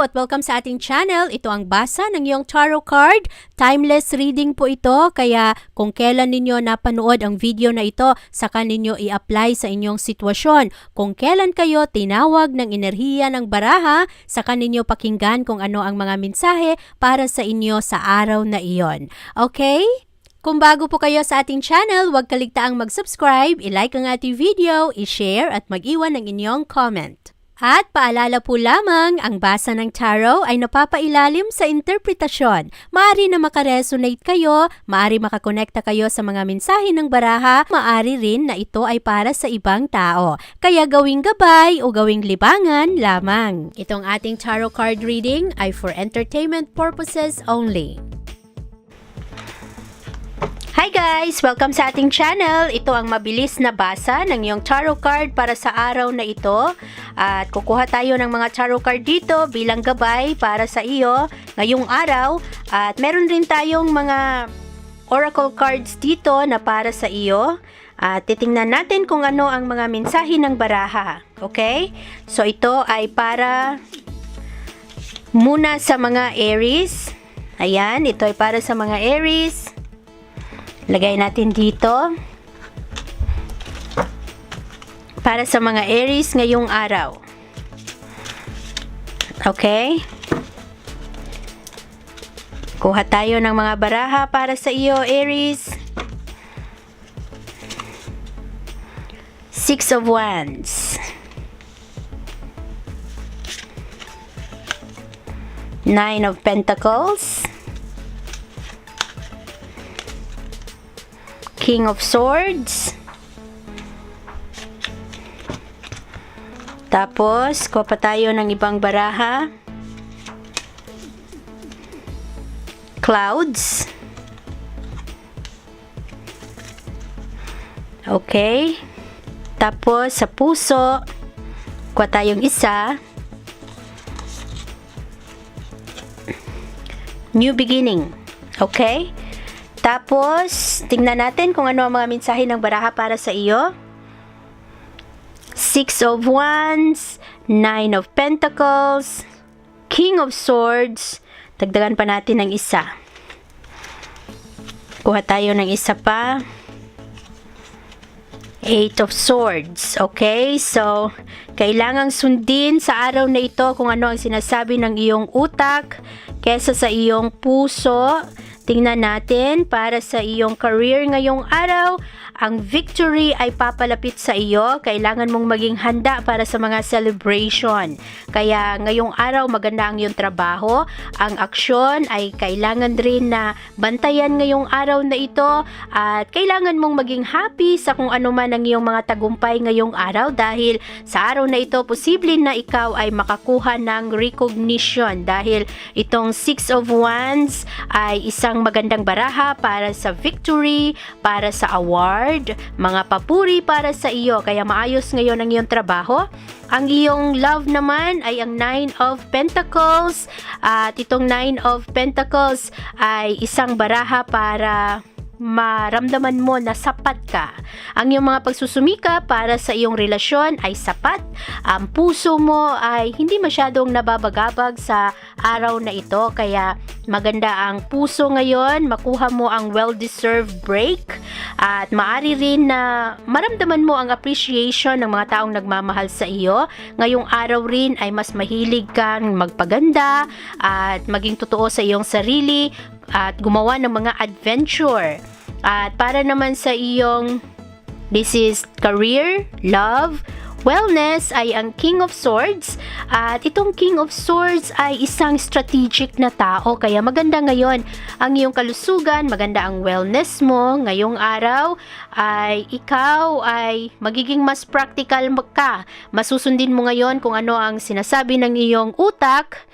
Hello at welcome sa ating channel. Ito ang basa ng iyong tarot card. Timeless reading po ito, kaya kung kailan ninyo napanood ang video na ito, saka ninyo i-apply sa inyong sitwasyon. Kung kailan kayo tinawag ng enerhiya ng baraha, saka ninyo pakinggan kung ano ang mga mensahe para sa inyo sa araw na iyon. Okay? Kung bago po kayo sa ating channel, huwag kaligtaang mag-subscribe, i-like ang ating video, i-share at mag-iwan ng inyong comment. At paalala po lamang, ang basa ng tarot ay napapailalim sa interpretasyon. Maaari na makaresonate kayo, maaari makakonekta kayo sa mga mensahe ng baraha, maaari rin na ito ay para sa ibang tao. Kaya gawing gabay o gawing libangan lamang. Itong ating tarot card reading ay for entertainment purposes only. Hi guys! Welcome sa ating channel. Ito ang mabilis na basa ng iyong tarot card para sa araw na ito. At kukuha tayo ng mga tarot card dito bilang gabay para sa iyo ngayong araw. At meron rin tayong mga oracle cards dito na para sa iyo. At titingnan natin kung ano ang mga mensahe ng baraha. Okay? So ito ay para muna sa mga Aries. Ayan, ito ay para sa mga Aries. Lagay natin dito. Para sa mga Aries ngayong araw. Okay? Kuha tayo ng mga baraha para sa iyo, Aries. Six of Wands. Nine of Pentacles. King of Swords. Tapos, kuha pa tayo ng ibang baraha. Clouds. Okay. Tapos, sa puso, kuha tayong isa. New beginning. Okay? Tapos, tingnan natin kung ano ang mga mensahe ng baraha para sa iyo. Six of Wands, Nine of Pentacles, King of Swords. Dagdagan pa natin ng isa. Kuha tayo ng isa pa. Eight of Swords. Okay, so kailangang sundin sa araw na ito kung ano ang sinasabi ng iyong utak kesa sa iyong puso. Tingnan natin para sa iyong career ngayong araw. Ang victory ay papalapit sa iyo. Kailangan mong maging handa para sa mga celebration. Kaya ngayong araw maganda ang iyong trabaho. Ang aksyon ay kailangan rin na bantayan ngayong araw na ito. At kailangan mong maging happy sa kung ano man ang iyong mga tagumpay ngayong araw. Dahil sa araw na ito, posible na ikaw ay makakuha ng recognition. Dahil itong Six of Wands ay isang magandang baraha para sa victory, para sa award, mga papuri para sa iyo. Kaya maayos ngayon ang iyong trabaho. Ang iyong love naman ay ang Nine of Pentacles. At itong Nine of Pentacles ay isang baraha para maramdaman mo na sapat ka. Ang iyong mga pagsusumika para sa iyong relasyon ay sapat. Ang puso mo ay hindi masyadong nababagabag sa araw na ito. Kaya maganda ang puso ngayon. Makuha mo ang well-deserved break. At maaari rin na maramdaman mo ang appreciation ng mga taong nagmamahal sa iyo. Ngayong araw rin ay mas mahilig kang magpaganda at maging totoo sa iyong sarili at gumawa ng mga adventure. At para naman sa iyong this is career, love, wellness ay ang King of Swords. At itong King of Swords ay isang strategic na tao. Kaya maganda ngayon ang iyong kalusugan, maganda ang wellness mo. Ngayong araw ay ikaw ay magiging mas practical ka. Masusundin mo ngayon kung ano ang sinasabi ng iyong utak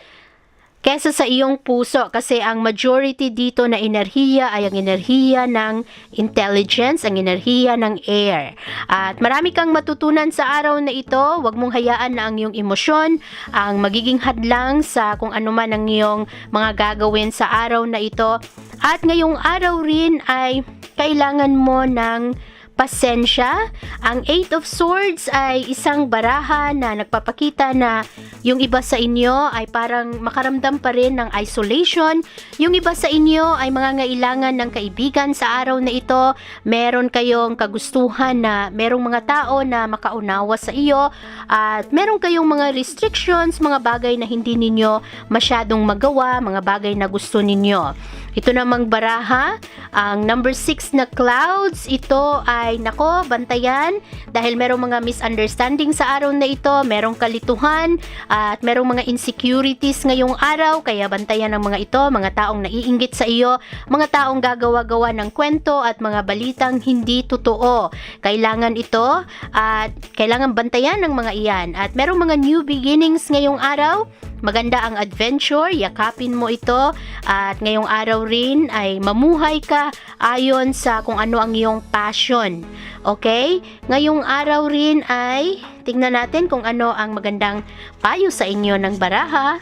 kesa sa iyong puso, kasi ang majority dito na enerhiya ay ang enerhiya ng intelligence, ang enerhiya ng air. At marami kang matutunan sa araw na ito. Huwag mong hayaan na ang iyong emosyon ang magiging hadlang sa kung ano man ang iyong mga gagawin sa araw na ito. At ngayong araw rin ay kailangan mo ng pasensya. Ang Eight of Swords ay isang baraha na nagpapakita na yung iba sa inyo ay parang makaramdam pa rin ng isolation. Yung iba sa inyo ay mangangailangan ng kaibigan sa araw na ito. Meron kayong kagustuhan na merong mga tao na makaunawa sa iyo at meron kayong mga restrictions, mga bagay na hindi ninyo masyadong magawa, mga bagay na gusto ninyo. Ito namang baraha, ang number 6 na clouds, ito ay nako, bantayan dahil merong mga misunderstanding sa araw na ito, merong kalituhan at merong mga insecurities ngayong araw, kaya bantayan ang mga ito, mga taong naiinggit sa iyo, mga taong gagawa-gawa ng kwento at mga balitang hindi totoo. Kailangan ito at kailangan bantayan ng mga iyan at merong mga new beginnings ngayong araw. Maganda ang adventure, yakapin mo ito at ngayong araw rin ay mamuhay ka ayon sa kung ano ang iyong passion. Okay? Ngayong araw rin ay tingnan natin kung ano ang magandang payo sa inyo ng baraha.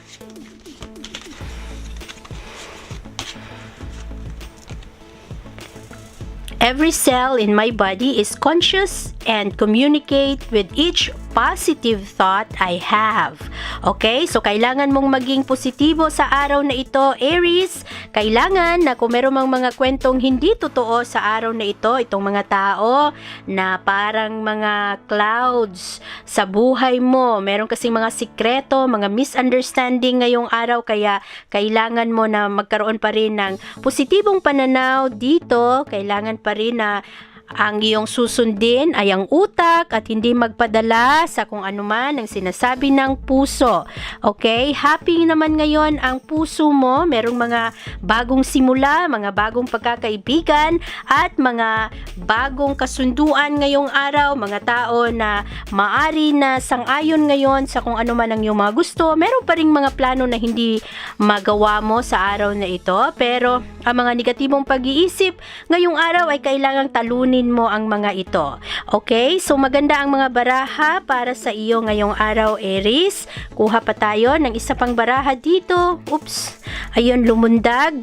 Every cell in my body is conscious and communicate with each positive thought I have. Okay? So, kailangan mong maging positibo sa araw na ito, Aries. Kailangan na kung meron mang mga kwentong hindi totoo sa araw na ito, itong mga tao na parang mga clouds sa buhay mo. Meron kasing mga sikreto, mga misunderstanding ngayong araw, kaya kailangan mo na magkaroon pa rin ng positibong pananaw dito. Kailangan pa rin na ang iyong susundin ay ang utak at hindi magpadala sa kung anuman ang sinasabi ng puso. Okay? Happy naman ngayon ang puso mo. Merong mga bagong simula, mga bagong pagkakaibigan at mga bagong kasunduan ngayong araw. Mga tao na maari na sang-ayon ngayon sa kung anuman ang iyong mga gusto. Meron pa ring mga plano na hindi magawa mo sa araw na ito. Pero ang mga negatibong pag-iisip ngayong araw ay kailangang talunin mo ang mga ito. Okay? So, maganda ang mga baraha para sa iyo ngayong araw, Aries. Kuha pa tayo ng isa pang baraha dito. Oops. Ayun, lumundag.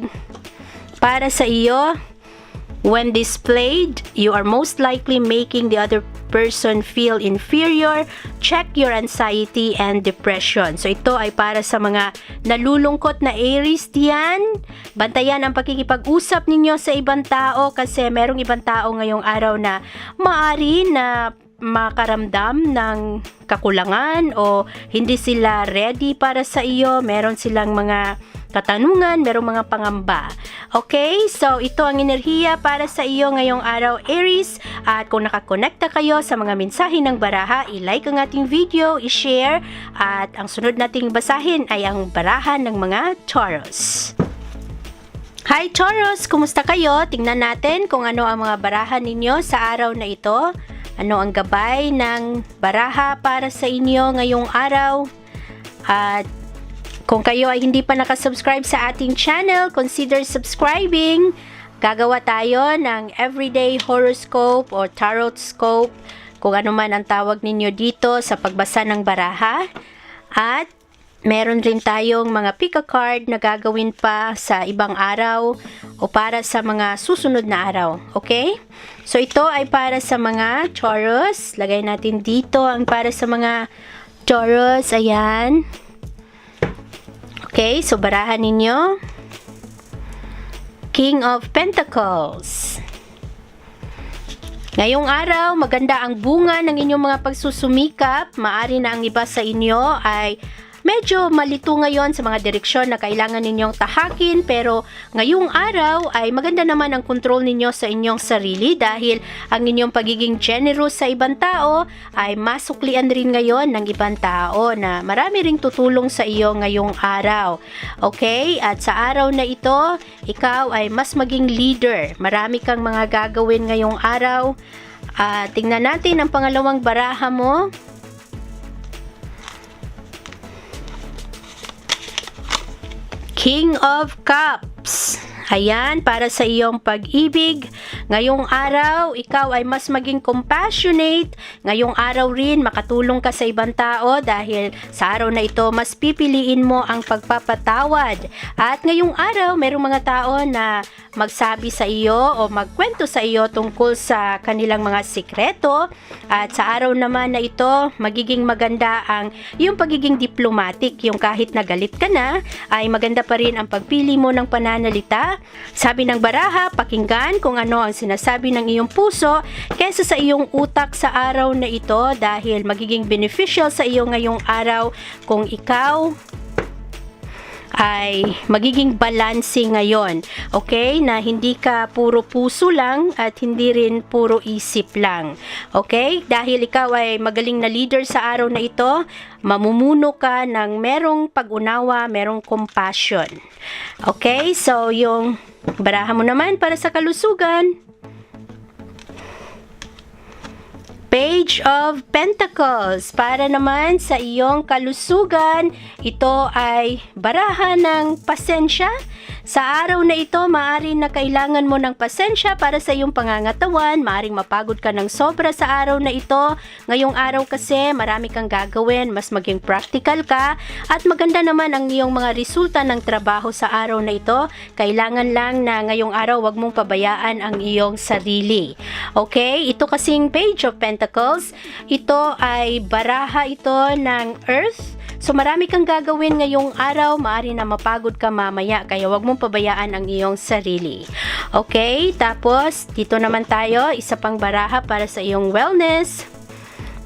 Para sa iyo, when displayed, you are most likely making the other person feel inferior. Check your anxiety and depression. So, ito ay para sa mga nalulungkot na Aries diyan. Bantayan ang pakikipag-usap ninyo sa ibang tao kasi merong ibang tao ngayong araw na maari na makaramdam ng kakulangan o hindi sila ready para sa iyo. Meron silang mga katanungan, merong mga pangamba. Okay? So, ito ang enerhiya para sa iyo ngayong araw, Aries. At kung nakakonekta kayo sa mga mensahe ng baraha, i-like ang ating video, i-share. At ang sunod nating basahin ay ang baraha ng mga Taurus. Hi Taurus! Kumusta kayo? Tingnan natin kung ano ang mga baraha ninyo sa araw na ito. Ano ang gabay ng baraha para sa inyo ngayong araw. At kung kayo ay hindi pa nakasubscribe sa ating channel, consider subscribing. Gagawa tayo ng everyday horoscope or tarot scope, kung ano man ang tawag ninyo dito sa pagbasa ng baraha. At meron rin tayong mga pick a card na gagawin pa sa ibang araw o para sa mga susunod na araw. Okay? So, ito ay para sa mga Taurus. Lagay natin dito ang para sa mga Taurus. Ayan. Okay, so barahan ninyo. King of Pentacles. Ngayong araw, maganda ang bunga ng inyong mga pagsusumikap. Maari na ang iba sa inyo ay medyo malito ngayon sa mga direksyon na kailangan ninyong tahakin, pero ngayong araw ay maganda naman ang kontrol ninyo sa inyong sarili dahil ang inyong pagiging generous sa ibang tao ay masuklian rin ngayon ng ibang tao na marami ring tutulong sa iyo ngayong araw. Okay? At sa araw na ito, ikaw ay mas maging leader. Marami kang mga gagawin ngayong araw. Tingnan natin ang pangalawang baraha mo. King of Cups. Ayan, para sa iyong pag-ibig. Ngayong araw, ikaw ay mas maging compassionate. Ngayong araw rin, makatulong ka sa ibang tao dahil sa araw na ito, mas pipiliin mo ang pagpapatawad. At ngayong araw, merong mga tao na magsabi sa iyo o magkwento sa iyo tungkol sa kanilang mga sikreto. At sa araw naman na ito, magiging maganda ang yung pagiging diplomatic. Yung kahit na galit ka na, ay maganda pa rin ang pagpili mo ng pananalita. Sabi ng baraha, pakinggan kung ano ang sinasabi ng iyong puso kaysa sa iyong utak sa araw na ito dahil magiging beneficial sa iyo ngayong araw kung ikaw ay magiging balancing ngayon. Okay? Na hindi ka puro puso lang at hindi rin puro isip lang. Okay? Dahil ikaw ay magaling na leader sa araw na ito, mamumuno ka ng merong pag-unawa, merong compassion. Okay? So, yung baraha mo naman para sa kalusugan. Page of Pentacles. Para naman sa iyong kalusugan, ito ay baraha ng pasensya. Sa araw na ito, maaari na kailangan mo ng pasensya para sa iyong pangangatawan. Maaring mapagod ka ng sobra sa araw na ito. Ngayong araw kasi, marami kang gagawin, mas maging practical ka. At maganda naman ang iyong mga resulta ng trabaho sa araw na ito. Kailangan lang na ngayong araw, wag mong pabayaan ang iyong sarili. Okay? Ito kasing Page of Pentacles. Ito ay baraha ito ng Earth. So marami kang gagawin ngayong araw, maaari na mapagod ka mamaya, kaya wag mong pabayaan ang iyong sarili. Okay, tapos dito naman tayo, isa pang baraha para sa iyong wellness.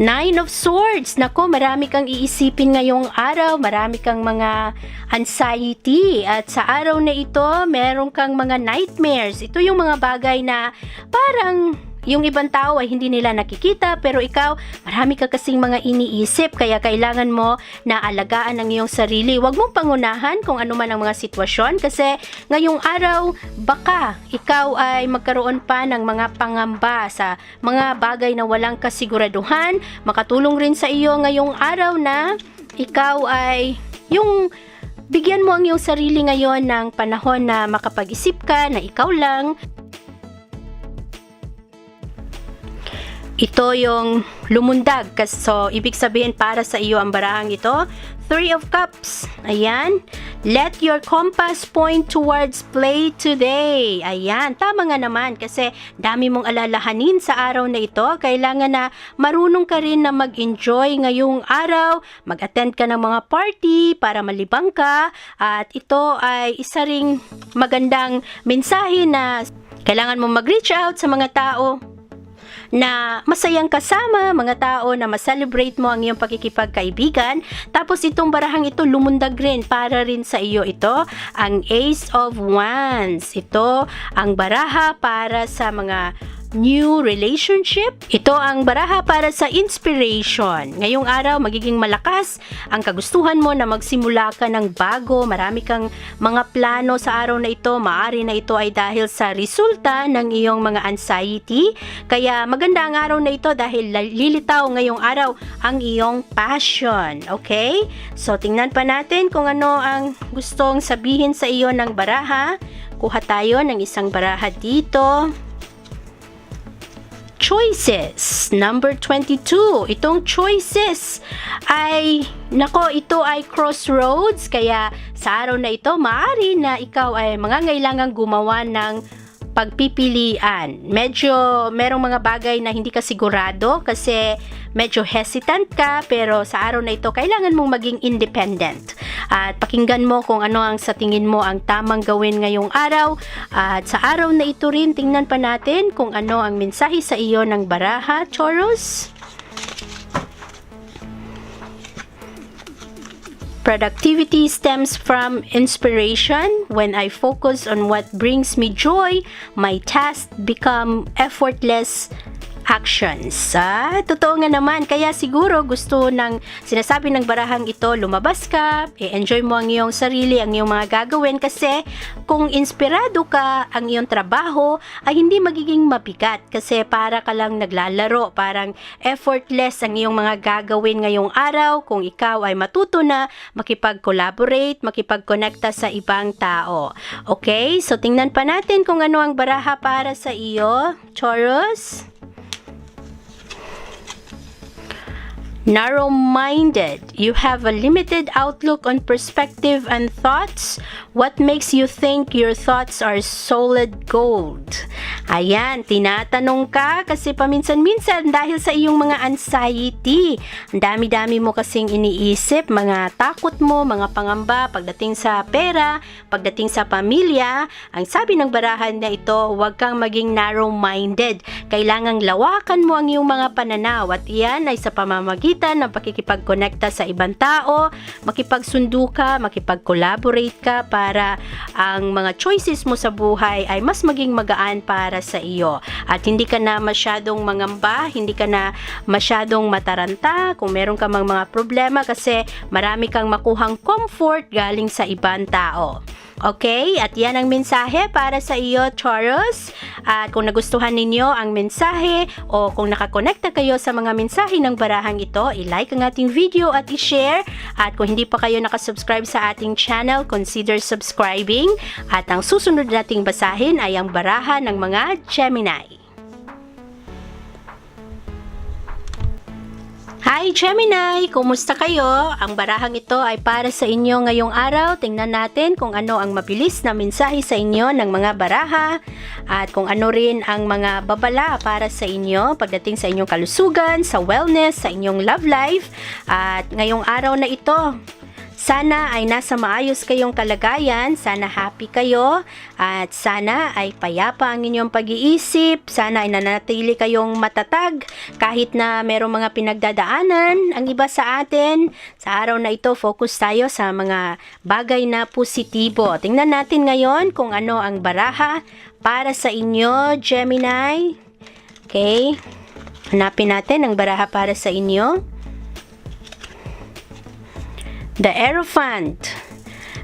Nine of Swords. Nako, marami kang iisipin ngayong araw, marami kang mga anxiety at sa araw na ito, meron kang mga nightmares. Ito yung mga bagay na parang yung ibang tao ay hindi nila nakikita pero ikaw, marami ka kasing mga iniisip kaya kailangan mo na alagaan ang iyong sarili. Huwag mong pangunahan kung ano man ang mga sitwasyon kasi ngayong araw, baka ikaw ay magkaroon pa ng mga pangamba sa mga bagay na walang kasiguraduhan. Makatulong rin sa iyo ngayong araw na ikaw ay yung bigyan mo ang iyong sarili ngayon ng panahon na makapag-isip ka na ikaw lang. Ito yung lumundag. So, ibig sabihin para sa iyo ang barahang ito. Three of Cups. Ayan. Let your compass point towards play today. Ayan. Tama nga naman kasi dami mong alalahanin sa araw na ito. Kailangan na marunong ka rin na mag-enjoy ngayong araw. Mag-attend ka ng mga party para malibang ka. At ito ay isa ring magandang mensahe na kailangan mo mag-reach out sa mga tao na masayang kasama, mga tao na ma-celebrate mo ang iyong pakikipagkaibigan. Tapos itong barahang ito lumundag rin para rin sa iyo ito, ang Ace of Wands. Ito ang baraha para sa mga new relationship. Ito ang baraha para sa inspiration. Ngayong araw, magiging malakas ang kagustuhan mo na magsimula ka ng bago. Marami kang mga plano sa araw na ito. Maaari na ito ay dahil sa resulta ng iyong mga anxiety. Kaya maganda ang araw na ito dahil lilitaw ngayong araw ang iyong passion. Okay? So, tingnan pa natin kung ano ang gustong sabihin sa iyo ng baraha. Kuha tayo ng isang baraha dito. Choices, number 22. Itong choices ay, nako, ito ay crossroads. Kaya sa araw na ito, maaari na ikaw ay mangangailangang gumawa ng pagpipilian. Medyo merong mga bagay na hindi ka sigurado kasi medyo hesitant ka, pero sa araw na ito, kailangan mong maging independent. At pakinggan mo kung ano ang sa tingin mo ang tamang gawin ngayong araw. At sa araw na ito rin, tingnan pa natin kung ano ang mensahe sa iyo ng baraha, Taurus. Productivity stems from inspiration. When I focus on what brings me joy, my tasks become effortless actions. Totoo nga naman. Kaya siguro gusto ng sinasabi ng barahang ito, lumabas ka, i-enjoy mo ang iyong sarili, ang iyong mga gagawin kasi kung inspirado ka, ang iyong trabaho ay hindi magiging mabigat kasi para ka lang naglalaro, parang effortless ang iyong mga gagawin ngayong araw kung ikaw ay matuto na makipag-collaborate, makipag-connecta sa ibang tao. Okay? So tingnan pa natin kung ano ang baraha para sa iyo, Taurus. Narrow-minded. You have a limited outlook on perspective and thoughts. What makes you think your thoughts are solid gold? Ayan, tinatanong ka kasi paminsan-minsan dahil sa iyong mga anxiety. Ang dami-dami mo kasing iniisip, mga takot mo, mga pangamba pagdating sa pera, pagdating sa pamilya. Ang sabi ng barahan na ito, huwag kang maging narrow-minded. Kailangang lawakan mo ang iyong mga pananaw at iyan ay sa pamamagitan ng pakikipag-connecta sa ibang tao, makipagsundo ka, makipag-collaborate ka para ang mga choices mo sa buhay ay mas maging magaan para sa iyo. At hindi ka na masyadong mangamba, hindi ka na masyadong mataranta kung meron ka mga problema kasi marami kang makuhang comfort galing sa ibang tao. Okay? At yan ang mensahe para sa iyo, Taurus. At kung nagustuhan ninyo ang mensahe o kung nakakonekta kayo sa mga mensahe ng barahang ito, i-like ang ating video at i-share. At kung hindi pa kayo nakasubscribe sa ating channel, consider subscribing. At ang susunod nating basahin ay ang baraha ng mga Gemini. Hi Gemini! Kumusta kayo? Ang barahang ito ay para sa inyo ngayong araw. Tingnan natin kung ano ang mabilis na mensahe sa inyo ng mga baraha at kung ano rin ang mga babala para sa inyo pagdating sa inyong kalusugan, sa wellness, sa inyong love life. At ngayong araw na ito, sana ay nasa maayos kayong kalagayan, sana happy kayo, at sana ay payapa ang inyong pag-iisip, sana ay nanatili kayong matatag kahit na merong mga pinagdadaanan ang iba sa atin. Sa araw na ito, focus tayo sa mga bagay na positibo. Tingnan natin ngayon kung ano ang baraha para sa inyo, Gemini. Okay, hanapin natin ang baraha para sa inyo. The Hierophant.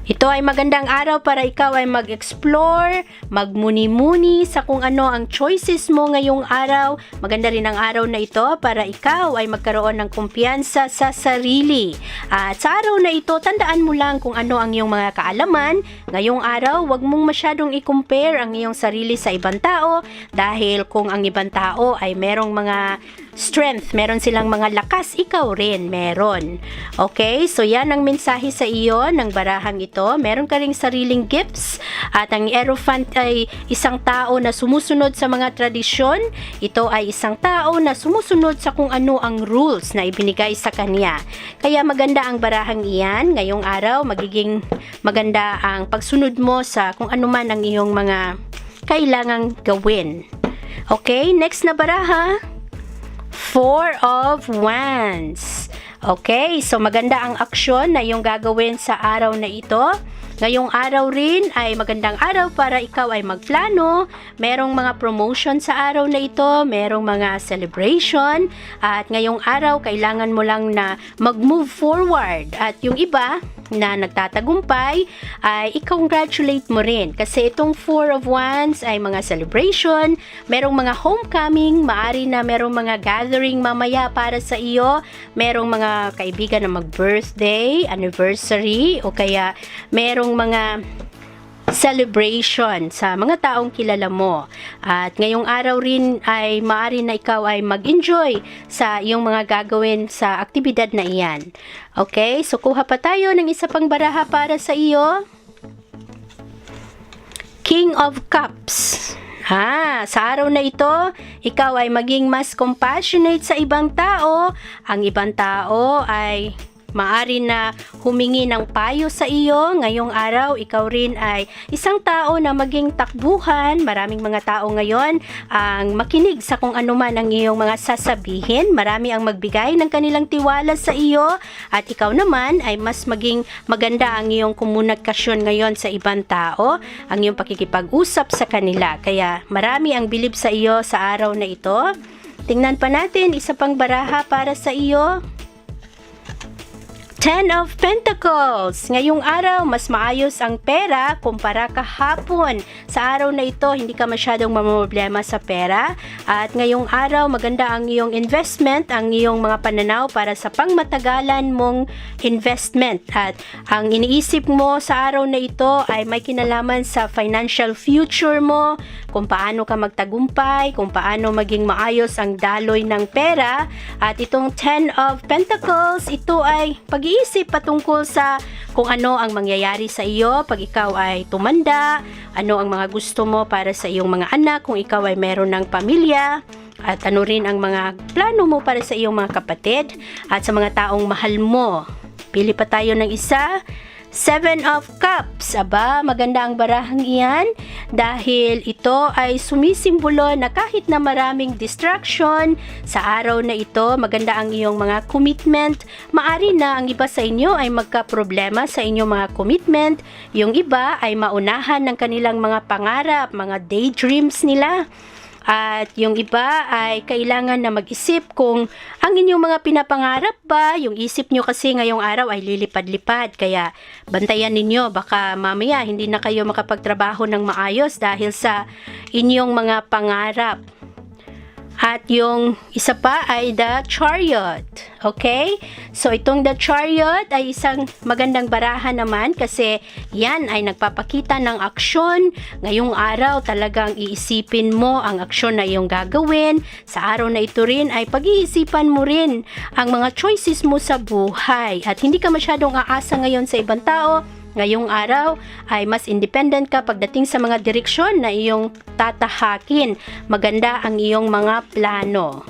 Ito ay magandang araw para ikaw ay mag-explore, magmuni-muni sa kung ano ang choices mo ngayong araw. Maganda rin ang araw na ito para ikaw ay magkaroon ng kumpiyansa sa sarili. At sa araw na ito, tandaan mo lang kung ano ang iyong mga kaalaman. Ngayong araw, huwag mong masyadong i-compare ang iyong sarili sa ibang tao dahil kung ang ibang tao ay merong mga strength, meron silang mga lakas, ikaw rin meron. Okay, so yan ang mensahe sa iyo ng barahang ito. Meron ka ring sariling gifts at ang Hierophant ay isang tao na sumusunod sa mga tradisyon. Ito ay isang tao na sumusunod sa kung ano ang rules na ibinigay sa kanya. Kaya maganda ang barahang iyan. Ngayong araw, magiging maganda ang pagsunod mo sa kung ano man ang iyong mga kailangang gawin. Okay, next na baraha. Four of Wands. Okay, so maganda ang aksyon na iyong gagawin sa araw na ito. Ngayong araw rin ay magandang araw para ikaw ay magplano. Merong mga promotion sa araw na ito, merong mga celebration. At ngayong araw, kailangan mo lang na mag-move forward. At yung iba na nagtatagumpay, ay i-congratulate mo rin. Kasi itong Four of Wands ay mga celebration, merong mga homecoming, maari na merong mga gathering mamaya para sa iyo, merong mga kaibigan na mag-birthday, anniversary, o kaya merong mga celebration sa mga taong kilala mo. At ngayong araw rin ay maaari na ikaw ay mag-enjoy sa iyong mga gagawin sa aktibidad na iyan. Okay, so kuha pa tayo ng isa pang baraha para sa iyo. King of Cups. Sa araw na ito, ikaw ay maging mas compassionate sa ibang tao. Ang ibang tao ay maari na humingi ng payo sa iyo. Ngayong araw, ikaw rin ay isang tao na maging takbuhan. Maraming mga tao ngayon ang makinig sa kung ano man ang iyong mga sasabihin. Marami ang magbigay ng kanilang tiwala sa iyo. At ikaw naman ay mas maging maganda ang iyong komunikasyon ngayon sa ibang tao. Ang iyong pakikipag-usap sa kanila. Kaya marami ang bilib sa iyo sa araw na ito. tingnan pa natin isa pang baraha para sa iyo. Ten of Pentacles. Ngayong araw, mas maayos ang pera kumpara kahapon. Sa araw na ito, hindi ka masyadong mamroblema sa pera. At ngayong araw, maganda ang iyong investment, ang iyong mga pananaw para sa pangmatagalan mong investment. At ang iniisip mo sa araw na ito ay may kinalaman sa financial future mo, kung paano ka magtagumpay, kung paano maging maayos ang daloy ng pera. At itong Ten of Pentacles, ito ay pag-iisip patungkol sa kung ano ang mangyayari sa iyo pag ikaw ay tumanda, ano ang mga gusto mo para sa iyong mga anak kung ikaw ay meron ng pamilya, at ano rin ang mga plano mo para sa iyong mga kapatid at sa mga taong mahal mo. Pili pa tayo ng isa. Seven of Cups. Aba, maganda ang barahang iyan dahil ito ay sumisimbolo na kahit na maraming distraction sa araw na ito, maganda ang iyong mga commitment. Maari na ang iba sa inyo ay magka-problema sa inyong mga commitment. Yung iba ay maunahan ng kanilang mga pangarap, mga daydreams nila. At yung iba ay kailangan na mag-isip kung ang inyong mga pinapangarap ba, yung isip nyo kasi ngayong araw ay lilipad-lipad. Kaya bantayan ninyo, baka mamaya hindi na kayo makapagtrabaho ng maayos dahil sa inyong mga pangarap. At yung isa pa ay the Chariot. Okay? So, itong the Chariot ay isang magandang baraha naman kasi yan ay nagpapakita ng aksyon. Ngayong araw talagang iisipin mo ang aksyon na iyong gagawin. Sa araw na ito rin ay pag-iisipan mo rin ang mga choices mo sa buhay. At hindi ka masyadong aasa ngayon sa ibang tao. Ngayong araw ay mas independent ka pagdating sa mga direksyon na iyong tatahakin. Maganda ang iyong mga plano.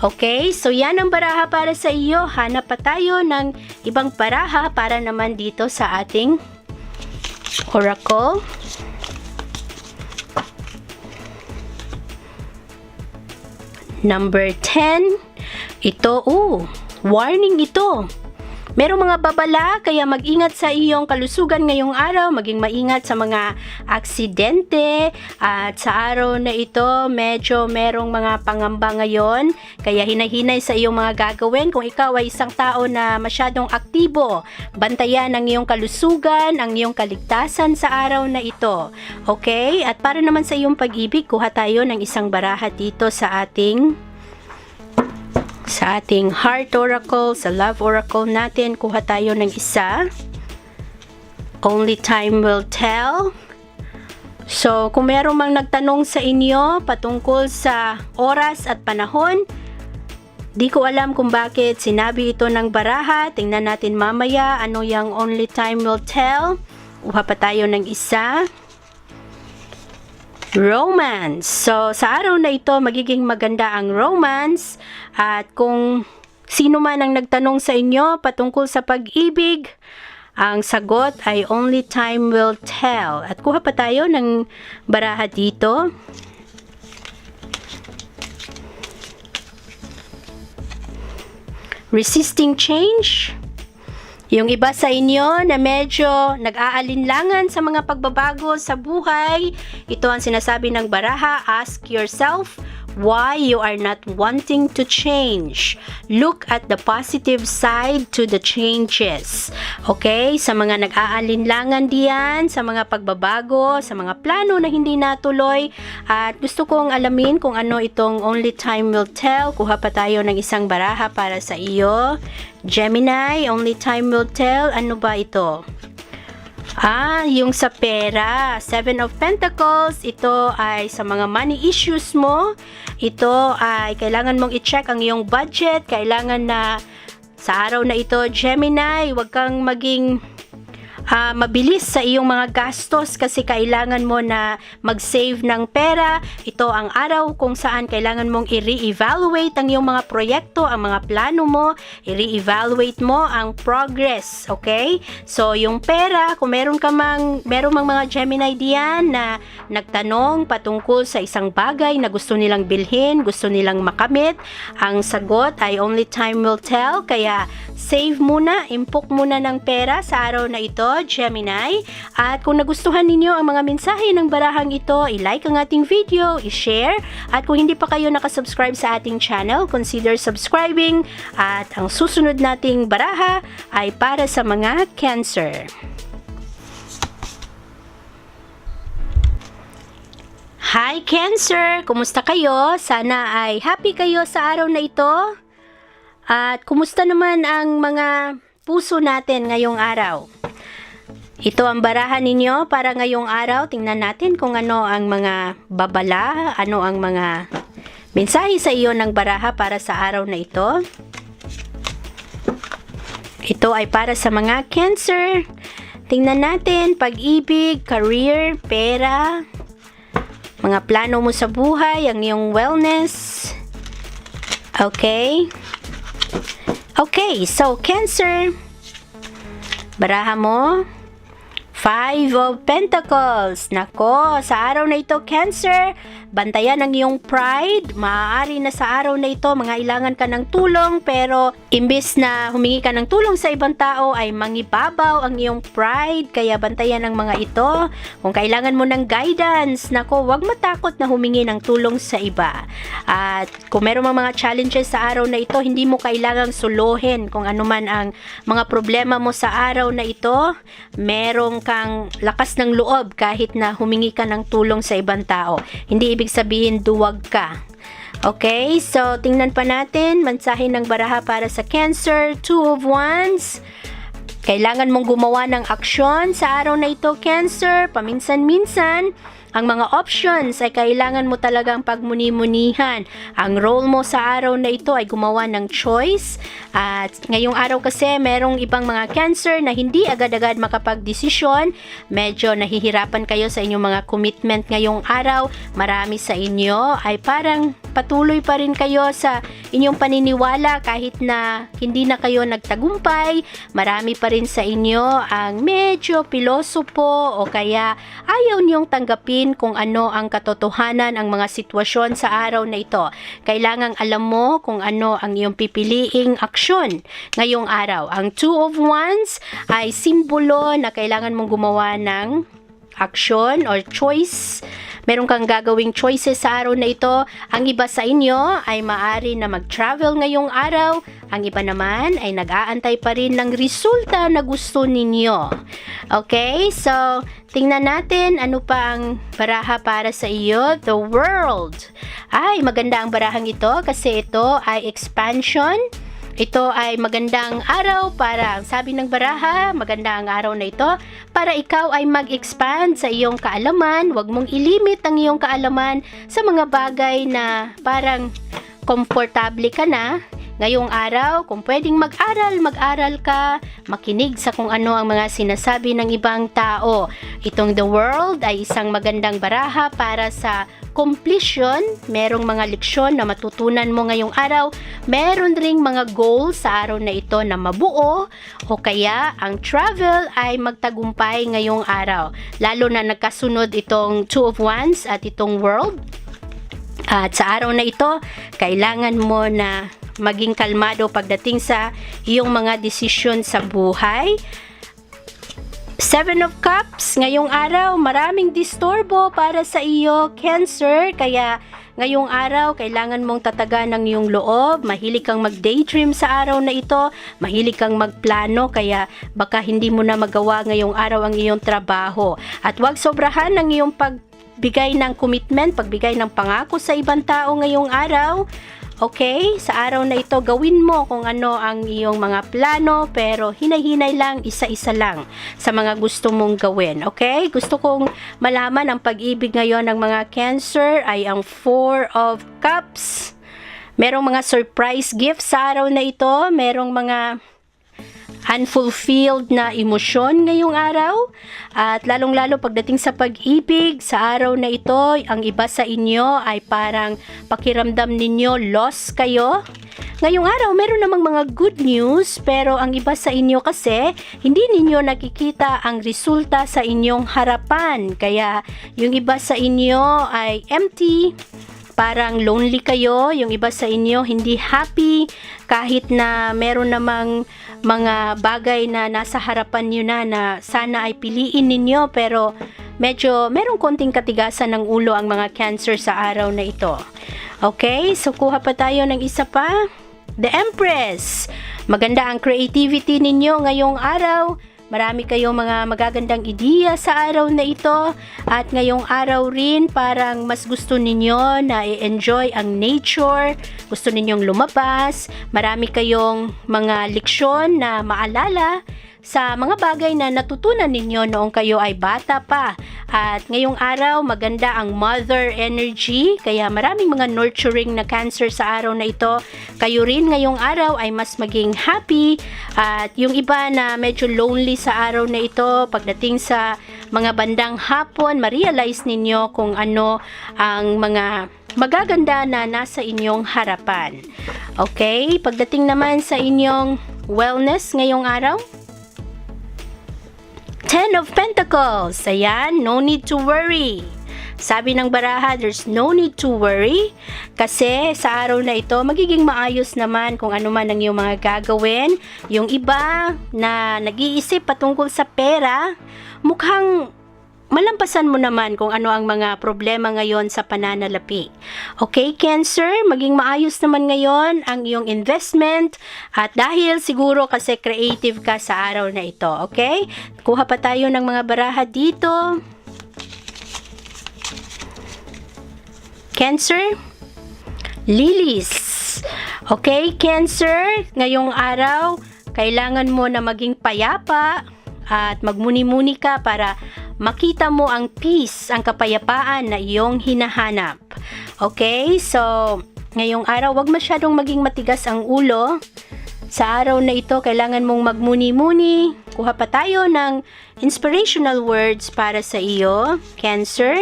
Okay, so yan ang baraha para sa iyo. Hanap pa tayo ng ibang baraha para naman dito sa ating oracle. Number 10. Ito, warning ito. Merong mga babala, kaya mag-ingat sa iyong kalusugan ngayong araw, maging maingat sa mga aksidente, at sa araw na ito, medyo merong mga pangamba ngayon, kaya hinay-hinay sa iyong mga gagawin. Kung ikaw ay isang tao na masyadong aktibo, bantayan ang iyong kalusugan, ang iyong kaligtasan sa araw na ito. Okay? At para naman sa iyong pag-ibig, kuha tayo ng isang baraha dito sa ating heart oracle, sa love oracle natin. Kuha tayo ng isa. Only time will tell. So, kung meron mang nagtanong sa inyo patungkol sa oras at panahon, di ko alam kung bakit sinabi ito ng baraha. Tingnan natin mamaya ano yung only time will tell. Kuha pa tayo ng isa. Romance. So, sa araw na ito, magiging maganda ang romance. At kung sino man ang nagtanong sa inyo patungkol sa pag-ibig, ang sagot ay only time will tell. At kuha pa tayo ng baraha dito. Resisting change. Yung iba sa inyo na medyo nag-aalinlangan sa mga pagbabago sa buhay, ito ang sinasabi ng baraha, ask yourself why you are not wanting to change. Look at the positive side to the changes. Okay? Sa mga nag-aalinlangan diyan, sa mga pagbabago, sa mga plano na hindi natuloy, at gusto kong alamin kung ano itong only time will tell. Kuha pa tayo ng isang baraha para sa iyo. Gemini, only time will tell. Ano ba ito? Yung sa pera. Seven of Pentacles. Ito ay sa mga money issues mo. Ito ay kailangan mong i-check ang iyong budget. Kailangan na sa araw na ito, Gemini, huwag kang maging mabilis sa iyong mga gastos kasi kailangan mo na mag-save ng pera. Ito ang araw kung saan kailangan mong i-re-evaluate ang iyong mga proyekto, ang mga plano mo, i-re-evaluate mo ang progress, okay? So, yung pera, kung meron mang mga Gemini diyan na nagtanong patungkol sa isang bagay na gusto nilang bilhin, gusto nilang makamit, ang sagot ay only time will tell. Kaya, save muna, impok muna ng pera sa araw na ito Gemini. At kung nagustuhan ninyo ang mga mensahe ng barahang ito, i-like ang ating video, i-share. At kung hindi pa kayo nakasubscribe sa ating channel, consider subscribing. At ang susunod nating baraha ay para sa mga Cancer. Hi Cancer! Kumusta kayo? Sana ay happy kayo sa araw na ito. At kumusta naman ang mga puso natin ngayong araw? Ito ang barahan ninyo para ngayong araw. Tingnan natin kung ano ang mga babala, ano ang mga mensahe sa iyo ng baraha para sa araw na ito. Ito ay para sa mga Cancer. Tingnan natin, pag-ibig, career, pera, mga plano mo sa buhay, ang iyong wellness. Okay? Okay, so Cancer, baraha mo, 5 of Pentacles. Nako, sa araw na ito, Cancer, bantayan ang iyong pride. Maaari na sa araw na ito, mangailangan ka ng tulong, pero imbis na humingi ka ng tulong sa ibang tao, ay mangibabaw ang iyong pride. Kaya bantayan ang mga ito. Kung kailangan mo ng guidance, nako, huwag matakot na humingi ng tulong sa iba. At kung meron mga challenges sa araw na ito, hindi mo kailangang suluhin kung ano man ang mga problema mo sa araw na ito. Merong kang lakas ng loob kahit na humingi ka ng tulong sa ibang tao. Hindi ibig sabihin duwag ka. Okay, so tingnan pa natin mensahe ng baraha para sa Cancer, 2 of Wands. Kailangan mong gumawa ng aksyon sa araw na ito, Cancer. Paminsan-minsan, ang mga options ay kailangan mo talagang pagmuni-munihan. Ang role mo sa araw na ito ay gumawa ng choice. At ngayong araw kasi, merong ibang mga Cancer na hindi agad-agad makapag-desisyon. Medyo nahihirapan kayo sa inyong mga commitment ngayong araw. Marami sa inyo ay parang patuloy pa rin kayo sa inyong paniniwala kahit na hindi na kayo nagtagumpay. Marami pa rin sa inyo ang medyo pilosopo o kaya ayaw niyong tanggapin kung ano ang katotohanan ang mga sitwasyon sa araw na ito. Kailangang alam mo kung ano ang iyong pipiliing aksyon ngayong araw. Ang 2 of Wands ay simbolo na kailangan mong gumawa ng aksyon or choice. Meron kang gagawing choices sa araw na ito. Ang iba sa inyo ay maaari na mag-travel ngayong araw. Ang iba naman ay nag-aantay pa rin ng resulta na gusto ninyo. Okay, so tingnan natin ano pa ang baraha para sa iyo. The World. Ay, maganda ang barahang ito kasi ito ay expansion. Ito ay magandang araw para, ang sabi ng baraha, maganda ang araw na ito para ikaw ay mag-expand sa iyong kaalaman. Huwag mong ilimit ang iyong kaalaman sa mga bagay na parang komportable ka na. Ngayong araw, kung pwedeng mag-aral, mag-aral ka, makinig sa kung ano ang mga sinasabi ng ibang tao. Itong The World ay isang magandang baraha para sa completion. Merong mga leksyon na matutunan mo ngayong araw. Meron ring mga goals sa araw na ito na mabuo o kaya ang travel ay magtagumpay ngayong araw. Lalo na nagkasunod itong 2 of Wands at itong World. At sa araw na ito, kailangan mo na maging kalmado pagdating sa iyong mga desisyon sa buhay. 7 of Cups, ngayong araw, maraming disturbo para sa iyo, Cancer. Kaya ngayong araw, kailangan mong tatagan ng iyong loob. Mahilig kang mag-daydream sa araw na ito. Mahilig kang magplano, kaya baka hindi mo na magawa ngayong araw ang iyong trabaho. At huwag sobrahan ng iyong pagbigay ng commitment, pagbigay ng pangako sa ibang tao ngayong araw. Okay, sa araw na ito, gawin mo kung ano ang iyong mga plano, pero hinay-hinay lang, isa-isa lang sa mga gusto mong gawin. Okay, gusto kong malaman ang pag-ibig ngayon ng mga Cancer ay ang 4 of Cups. Merong mga surprise gifts sa araw na ito, merong mga unfulfilled na emosyon ngayong araw. At lalong-lalo pagdating sa pag-ibig, sa araw na ito, ang iba sa inyo ay parang pakiramdam ninyo lost kayo. Ngayong araw, meron namang mga good news, pero ang iba sa inyo kasi, hindi ninyo nakikita ang resulta sa inyong harapan. Kaya, yung iba sa inyo ay empty, parang lonely kayo, yung iba sa inyo hindi happy kahit na meron namang mga bagay na nasa harapan nyo na sana ay piliin ninyo, pero medyo merong konting katigasan ng ulo ang mga Cancer sa araw na ito. Okay, so kuha pa tayo ng isa pa. The Empress. Maganda ang creativity ninyo ngayong araw. Marami kayong mga magagandang ideya sa araw na ito, at ngayong araw rin parang mas gusto ninyo na i-enjoy ang nature, gusto ninyong lumabas, marami kayong mga leksyon na maalala sa mga bagay na natutunan ninyo noong kayo ay bata pa. At ngayong araw maganda ang mother energy, kaya maraming mga nurturing na Cancer sa araw na ito. Kayo rin ngayong araw ay mas maging happy, at yung iba na medyo lonely sa araw na ito, pagdating sa mga bandang hapon, ma-realize ninyo kung ano ang mga magaganda na nasa inyong harapan. Okay, pagdating naman sa inyong wellness ngayong araw, Ten of Pentacles. Ayan, no need to worry. Sabi ng baraha, there's no need to worry kasi sa araw na ito magiging maayos naman kung ano man ang iyong mga gagawin. Yung iba na nag-iisip patungkol sa pera, mukhang malampasan mo naman kung ano ang mga problema ngayon sa pananalapi. Okay, Cancer, maging maayos naman ngayon ang iyong investment, at dahil siguro kasi creative ka sa araw na ito. Okay, kuha pa tayo ng mga baraha dito. Cancer, Lilies. Okay, Cancer, ngayong araw kailangan mo na maging payapa at magmuni-muni ka para makita mo ang peace, ang kapayapaan na iyong hinahanap. Okay, so ngayong araw wag masyadong maging matigas ang ulo. Sa araw na ito kailangan mong magmuni-muni. Kuha pa tayo ng inspirational words para sa iyo, Cancer.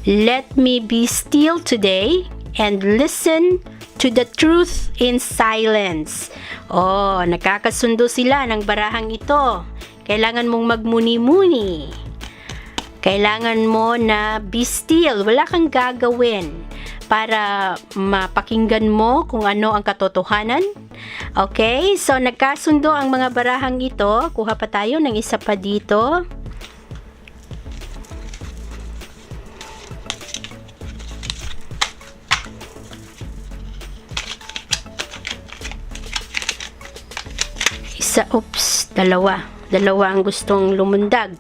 Let me be still today and listen to the truth in silence. Oh, nakakasundo sila ng barahang ito. Kailangan mong magmuni-muni. Kailangan mo na be still. Wala kang gagawin para mapakinggan mo kung ano ang katotohanan. Okay, so nagkasundo ang mga barahang ito. Kuha pa tayo ng isa pa dito. Dalawa ang gustong lumundag.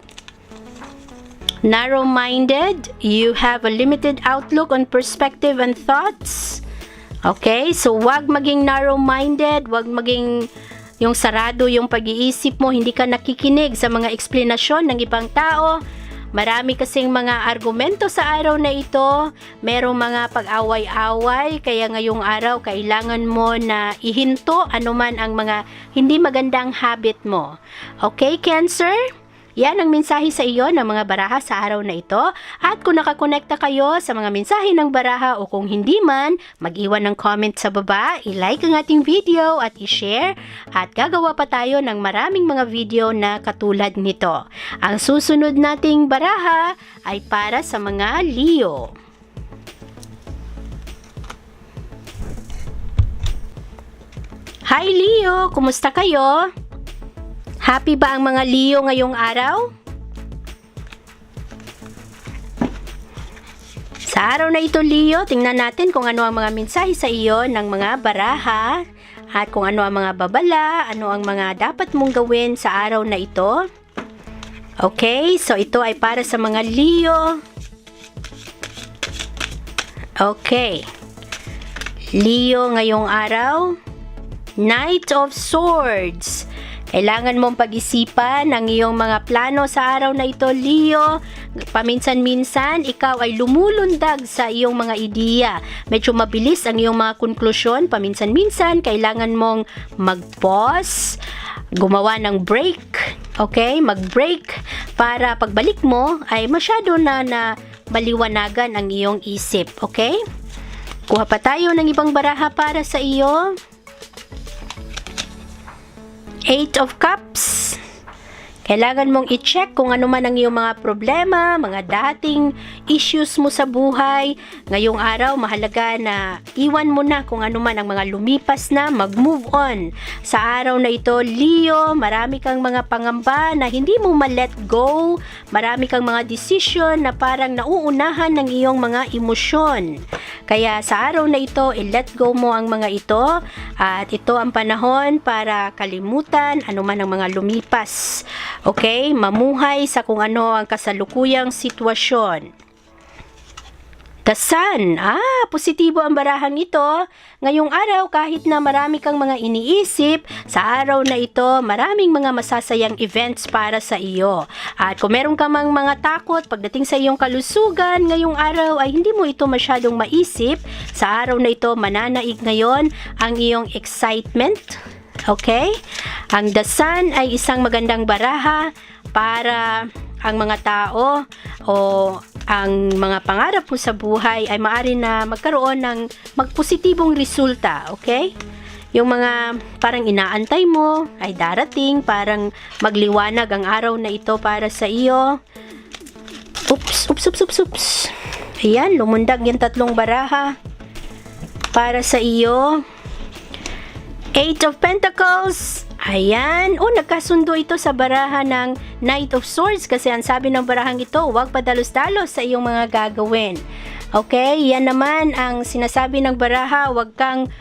Narrow-minded, you have a limited outlook on perspective and thoughts. Okay, so wag maging narrow-minded, wag maging yung sarado yung pag-iisip mo, hindi ka nakikinig sa mga eksplanasyon ng ibang tao. Marami kasing mga argumento sa araw na ito, merong mga pag-away-away, kaya ngayong araw kailangan mo na ihinto anuman ang mga hindi magandang habit mo. Okay, Cancer? Yan ang mensahe sa iyo ng mga baraha sa araw na ito. At kung nakakonekta kayo sa mga mensahe ng baraha o kung hindi man, mag-iwan ng comment sa baba, i-like ang ating video at i-share, at gagawa pa tayo ng maraming mga video na katulad nito. Ang susunod nating baraha ay para sa mga Leo. Hi Leo! Kumusta kayo? Happy ba ang mga Leo ngayong araw? Sa araw na ito, Leo, tingnan natin kung ano ang mga mensahe sa iyo ng mga baraha at kung ano ang mga babala, ano ang mga dapat mong gawin sa araw na ito. Okay, so ito ay para sa mga Leo. Okay. Leo ngayong araw, Knight of Swords. Kailangan mong pag-isipan ang iyong mga plano sa araw na ito, Leo. Paminsan-minsan, ikaw ay lumulundag sa iyong mga ideya. Medyo mabilis ang iyong mga konklusyon. Paminsan-minsan, kailangan mong mag-pause, gumawa ng break. Okay? Mag-break para pagbalik mo ay masyado na baliwanagan ang iyong isip. Okay? Kuha pa tayo ng ibang baraha para sa iyo. Eight of Cups. Kailangan mong i-check kung ano man ang iyong mga problema, mga dating issues mo sa buhay. Ngayong araw, mahalaga na iwan mo na kung ano man ang mga lumipas na, mag-move on. Sa araw na ito, Leo, marami kang mga pangamba na hindi mo ma-let go. Marami kang mga decision na parang nauunahan ng iyong mga emosyon. Kaya sa araw na ito, i-let go mo ang mga ito at ito ang panahon para kalimutan ano man ang mga lumipas. Okay? Mamuhay sa kung ano ang kasalukuyang sitwasyon. The Sun. Positibo ang barahang ito. Ngayong araw, kahit na marami kang mga iniisip, sa araw na ito, maraming mga masasayang events para sa iyo. At kung meron ka mang mga takot pagdating sa iyong kalusugan, ngayong araw ay hindi mo ito masyadong maisip. Sa araw na ito, mananaig ngayon ang iyong excitement. Okay? Ang The Sun ay isang magandang baraha para ang mga tao o ang mga pangarap mo sa buhay ay maaari na magkaroon ng magpositibong resulta, okay? Yung mga parang inaantay mo ay darating, parang magliwanag ang araw na ito para sa iyo. Oops. Ayan, lumundag yung tatlong baraha para sa iyo. Eight of Pentacles. Ayan. Nagkasundo ito sa baraha ng Knight of Swords kasi ang sabi ng barahang ito, huwag padalos-dalos sa iyong mga gagawin. Okay? Yan naman ang sinasabi ng baraha, huwag kang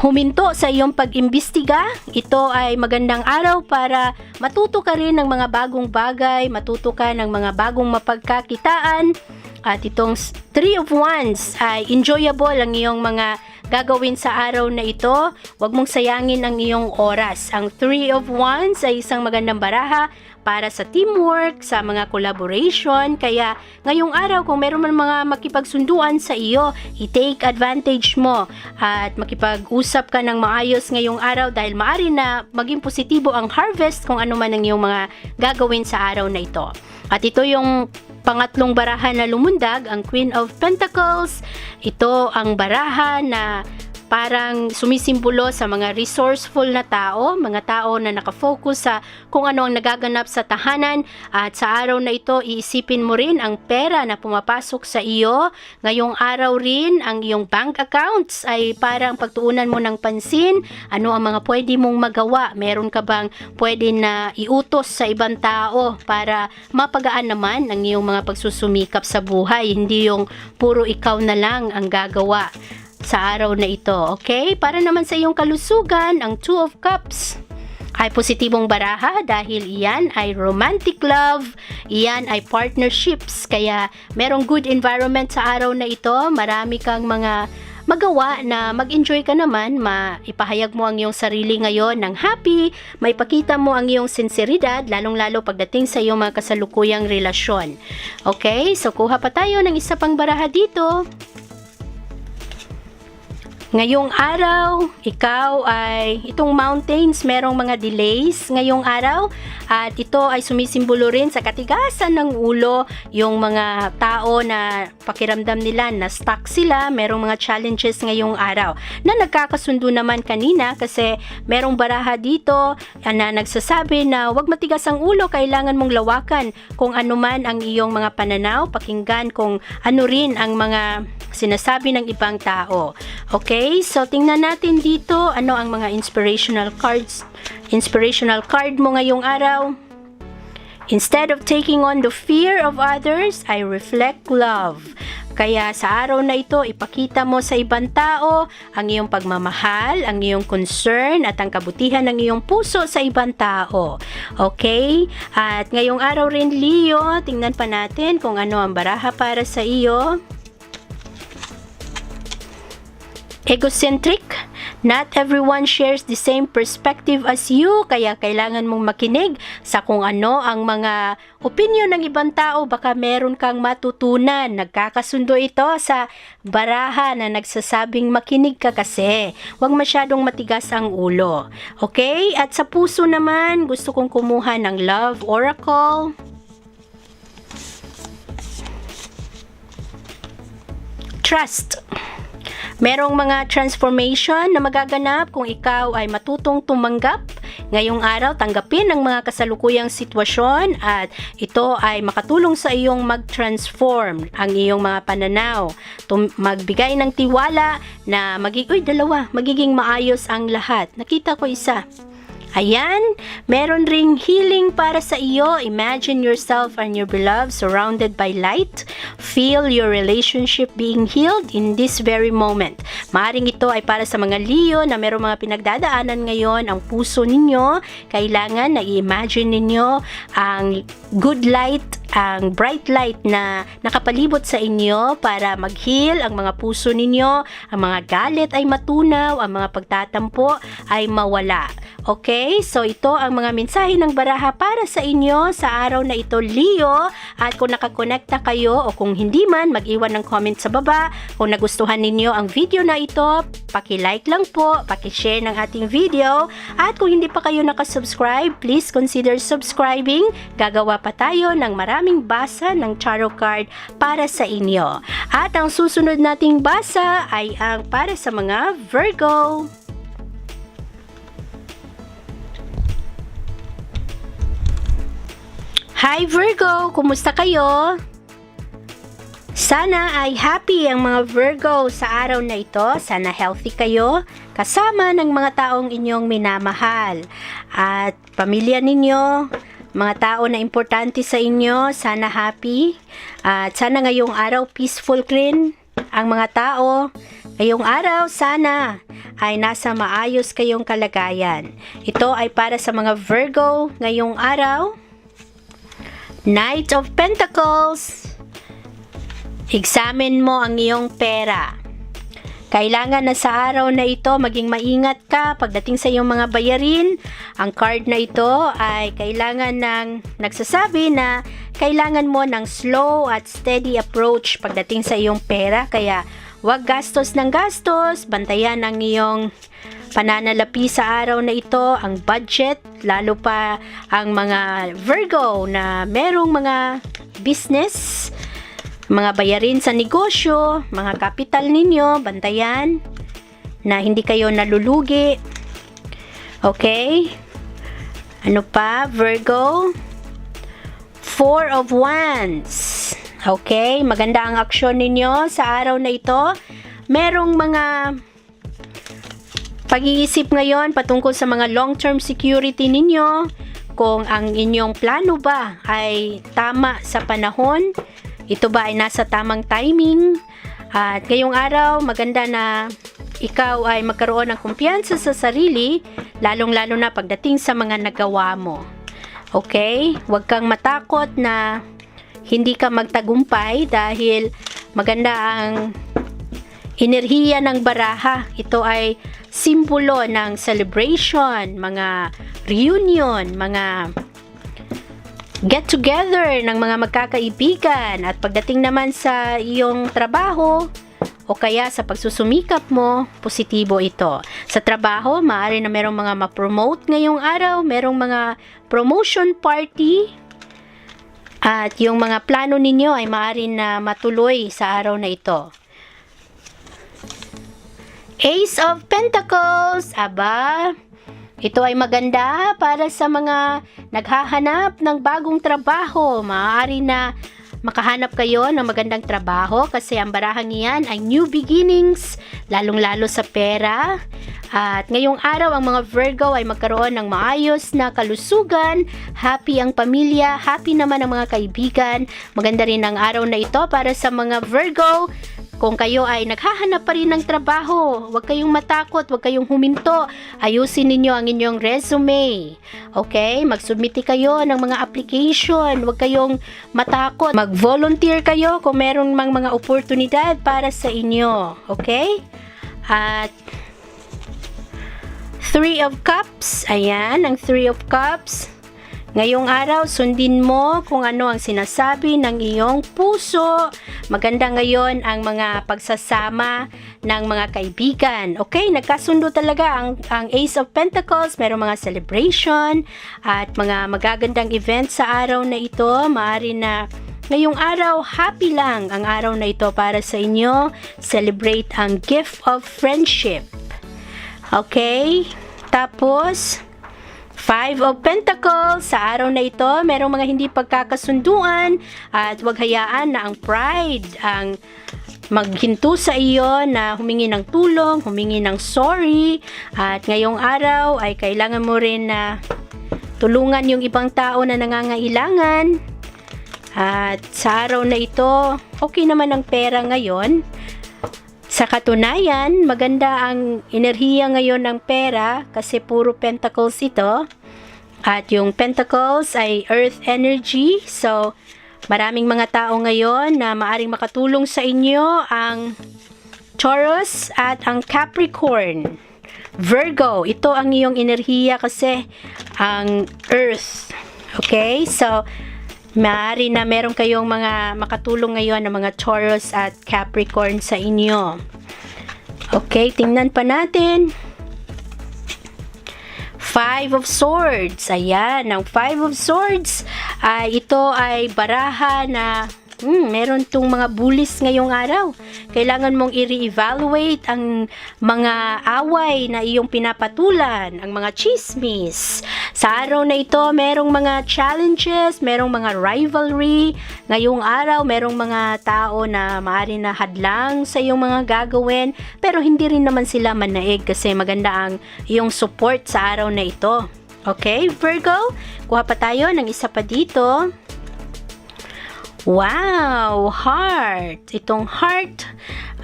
huminto sa iyong pag-imbestiga. Ito ay magandang araw para matuto ka rin ng mga bagong bagay, matuto ka ng mga bagong mapagkakitaan. At itong Three of Wands ay enjoyable ang iyong mga gagawin sa araw na ito. Huwag mong sayangin ang iyong oras. Ang Three of Wands ay isang magandang baraha para sa teamwork, sa mga collaboration. Kaya ngayong araw, kung meron man mga makipagsunduan sa iyo, i-take advantage mo at makipag-usap ka ng maayos ngayong araw dahil maaari na maging positibo ang harvest kung ano man ang iyong mga gagawin sa araw na ito. At ito yung pangatlong baraha na lumundag, ang Queen of Pentacles. Ito ang baraha na parang sumisimbolo sa mga resourceful na tao, mga tao na nakafocus sa kung ano ang nagaganap sa tahanan. At sa araw na ito, iisipin mo rin ang pera na pumapasok sa iyo. Ngayong araw rin, ang iyong bank accounts ay parang pagtuunan mo ng pansin. Ano ang mga pwede mong magawa? Meron ka bang pwede na iutos sa ibang tao para mapagaan naman ang iyong mga pagsusumikap sa buhay? Hindi yung puro ikaw na lang ang gagawa sa araw na ito, okay? Para naman sa iyong kalusugan, ang Two of Cups ay positibong baraha dahil iyan ay romantic love, iyan ay partnerships, kaya merong good environment sa araw na ito, marami kang mga magawa na mag-enjoy ka naman, maipahayag mo ang iyong sarili ngayon ng happy, maipakita mo ang iyong sinseridad, lalong-lalo pagdating sa iyong mga kasalukuyang relasyon. Okay, so kuha pa tayo ng isa pang baraha dito. Ngayong araw, ikaw ay, itong mountains, merong mga delays ngayong araw at ito ay sumisimbolo rin sa katigasan ng ulo, yung mga tao na pakiramdam nila na stuck sila, merong mga challenges ngayong araw na nagkakasundo naman kanina kasi merong baraha dito na nagsasabi na huwag matigas ang ulo, kailangan mong lawakan kung ano man ang iyong mga pananaw, pakinggan kung ano rin ang mga sinasabi ng ibang tao. Okay, so tingnan natin dito ano ang mga inspirational cards. Inspirational card mo ngayong araw. Instead of taking on the fear of others, I reflect love. Kaya sa araw na ito, ipakita mo sa ibang tao ang iyong pagmamahal, ang iyong concern at ang kabutihan ng iyong puso sa ibang tao. Okay? At ngayong araw rin, Leo, tingnan pa natin kung ano ang baraha para sa iyo. Egocentric. Not everyone shares the same perspective as you, kaya kailangan mong makinig sa kung ano ang mga opinion ng ibang tao, baka meron kang matutunan. Nagkakasundo ito sa baraha na nagsasabing makinig ka kasi. Huwag masyadong matigas ang ulo. Okay? At sa puso naman, gusto kong kumuha ng Love Oracle. Trust. Merong mga transformation na magaganap kung ikaw ay matutong tumanggap, Ngayong araw, tanggapin ang mga kasalukuyang sitwasyon at ito ay makatulong sa iyong mag-transform ang iyong mga pananaw. Magbigay ng tiwala na magiging maayos ang lahat. Nakita ko isa. Ayan, meron ring healing para sa iyo. Imagine yourself and your beloved surrounded by light. Feel your relationship being healed in this very moment. Maaring ito ay para sa mga Leo na merong mga pinagdadaanan ngayon ang puso ninyo. Kailangan na i-imagine ninyo ang good light, ang bright light na nakapalibot sa inyo para mag-heal ang mga puso ninyo. Ang mga galit ay matunaw, ang mga pagtatampo ay mawala. Okay, so ito ang mga mensahe ng baraha para sa inyo sa araw na ito, Leo. At kung nakakonekta kayo o kung hindi man, mag-iwan ng comment sa baba. Kung nagustuhan ninyo ang video na ito, paki-like lang po, paki-share ng ating video. At kung hindi pa kayo nakasubscribe, please consider subscribing. Gagawa pa tayo ng maraming basa ng tarot card para sa inyo. At ang susunod nating basa ay ang para sa mga Virgo. Hi Virgo! Kumusta kayo? Sana ay happy ang mga Virgo sa araw na ito. Sana healthy kayo kasama ng mga taong inyong minamahal. At pamilya ninyo, mga tao na importante sa inyo, sana happy. At sana ngayong araw peaceful rin ang mga tao. Ngayong araw sana ay nasa maayos kayong kalagayan. Ito ay para sa mga Virgo ngayong araw. Knight of Pentacles. Examine mo ang iyong pera. Kailangan na sa araw na ito maging maingat ka pagdating sa iyong mga bayarin. Ang card na ito ay kailangan nagsasabi na kailangan mo ng slow at steady approach pagdating sa iyong pera. Kaya huwag gastos ng gastos, bantayan ang iyong pananalapi sa araw na ito, ang budget, lalo pa ang mga Virgo na merong mga business, mga bayarin sa negosyo, mga kapital ninyo, bantayan na hindi kayo nalulugi. Okay? Ano pa, Virgo? Four of Wands. Okay? Maganda ang aksyon ninyo sa araw na ito. Merong mga pag-iisip ngayon patungkol sa mga long-term security ninyo, kung ang inyong plano ba ay tama sa panahon, ito ba ay nasa tamang timing, at ngayong araw maganda na ikaw ay magkaroon ng kumpiyansa sa sarili, lalong-lalo na pagdating sa mga nagawa mo. Okay? Huwag kang matakot na hindi ka magtagumpay dahil maganda ang enerhiya ng baraha. Ito ay simbolo ng celebration, mga reunion, mga get together ng mga magkakaibigan. At pagdating naman sa iyong trabaho o kaya sa pagsusumikap mo, positibo ito. Sa trabaho, maaari na merong mga ma-promote ngayong araw, merong mga promotion party, at yung mga plano ninyo ay maaari na matuloy sa araw na ito. Ace of Pentacles. Aba, ito ay maganda para sa mga naghahanap ng bagong trabaho. Maaari na makahanap kayo ng magandang trabaho kasi ang barahang iyan ay new beginnings, lalong-lalo sa pera. At ngayong araw, ang mga Virgo ay magkaroon ng maayos na kalusugan, happy ang pamilya, happy naman ang mga kaibigan. Maganda rin ang araw na ito para sa mga Virgo. Kung kayo ay naghahanap pa rin ng trabaho, huwag kayong matakot, huwag kayong huminto. Ayusin ninyo ang inyong resume. Okay? Mag-submit kayo ng mga application. Huwag kayong matakot. Mag-volunteer kayo kung meron mang mga oportunidad para sa inyo. Okay? At Three of Cups. Ayan, ang Three of Cups. Ngayong araw, sundin mo kung ano ang sinasabi ng iyong puso. Maganda ngayon ang mga pagsasama ng mga kaibigan. Okay, nagkasundo talaga ang Ace of Pentacles. Merong mga celebration at mga magagandang events sa araw na ito. Maaari na ngayong araw, happy lang ang araw na ito para sa inyo. Celebrate ang gift of friendship. Okay, tapos Five of Pentacles, sa araw na ito, merong mga hindi pagkakasunduan at huwag hayaan na ang pride ang maghinto sa iyo na humingi ng tulong, humingi ng sorry, at ngayong araw ay kailangan mo rin na tulungan yung ibang tao na nangangailangan. At sa araw na ito, okay naman ang pera ngayon. Sa katunayan, maganda ang enerhiya ngayon ng pera kasi puro pentacles ito. At yung pentacles ay earth energy. So, maraming mga tao ngayon na maaring makatulong sa inyo ang Taurus at ang Capricorn. Virgo, ito ang iyong enerhiya kasi ang earth. Okay? So, maaari na meron kayong mga makatulong ngayon ng mga Taurus at Capricorn sa inyo. Okay, tingnan pa natin. Five of Swords. Ayan, ang Five of Swords ito ay baraha na meron tong mga bullies ngayong araw. Kailangan mong i-re-evaluate ang mga away na iyong pinapatulan, ang mga chismis. Sa araw na ito, merong mga challenges, merong mga rivalry. Ngayong araw, merong mga tao na maaari na hadlang sa iyong mga gagawin, pero hindi rin naman sila manaig kasi maganda ang iyong support sa araw na ito. Okay, Virgo? Kuha pa tayo ng isa pa dito. Wow! Heart! Itong heart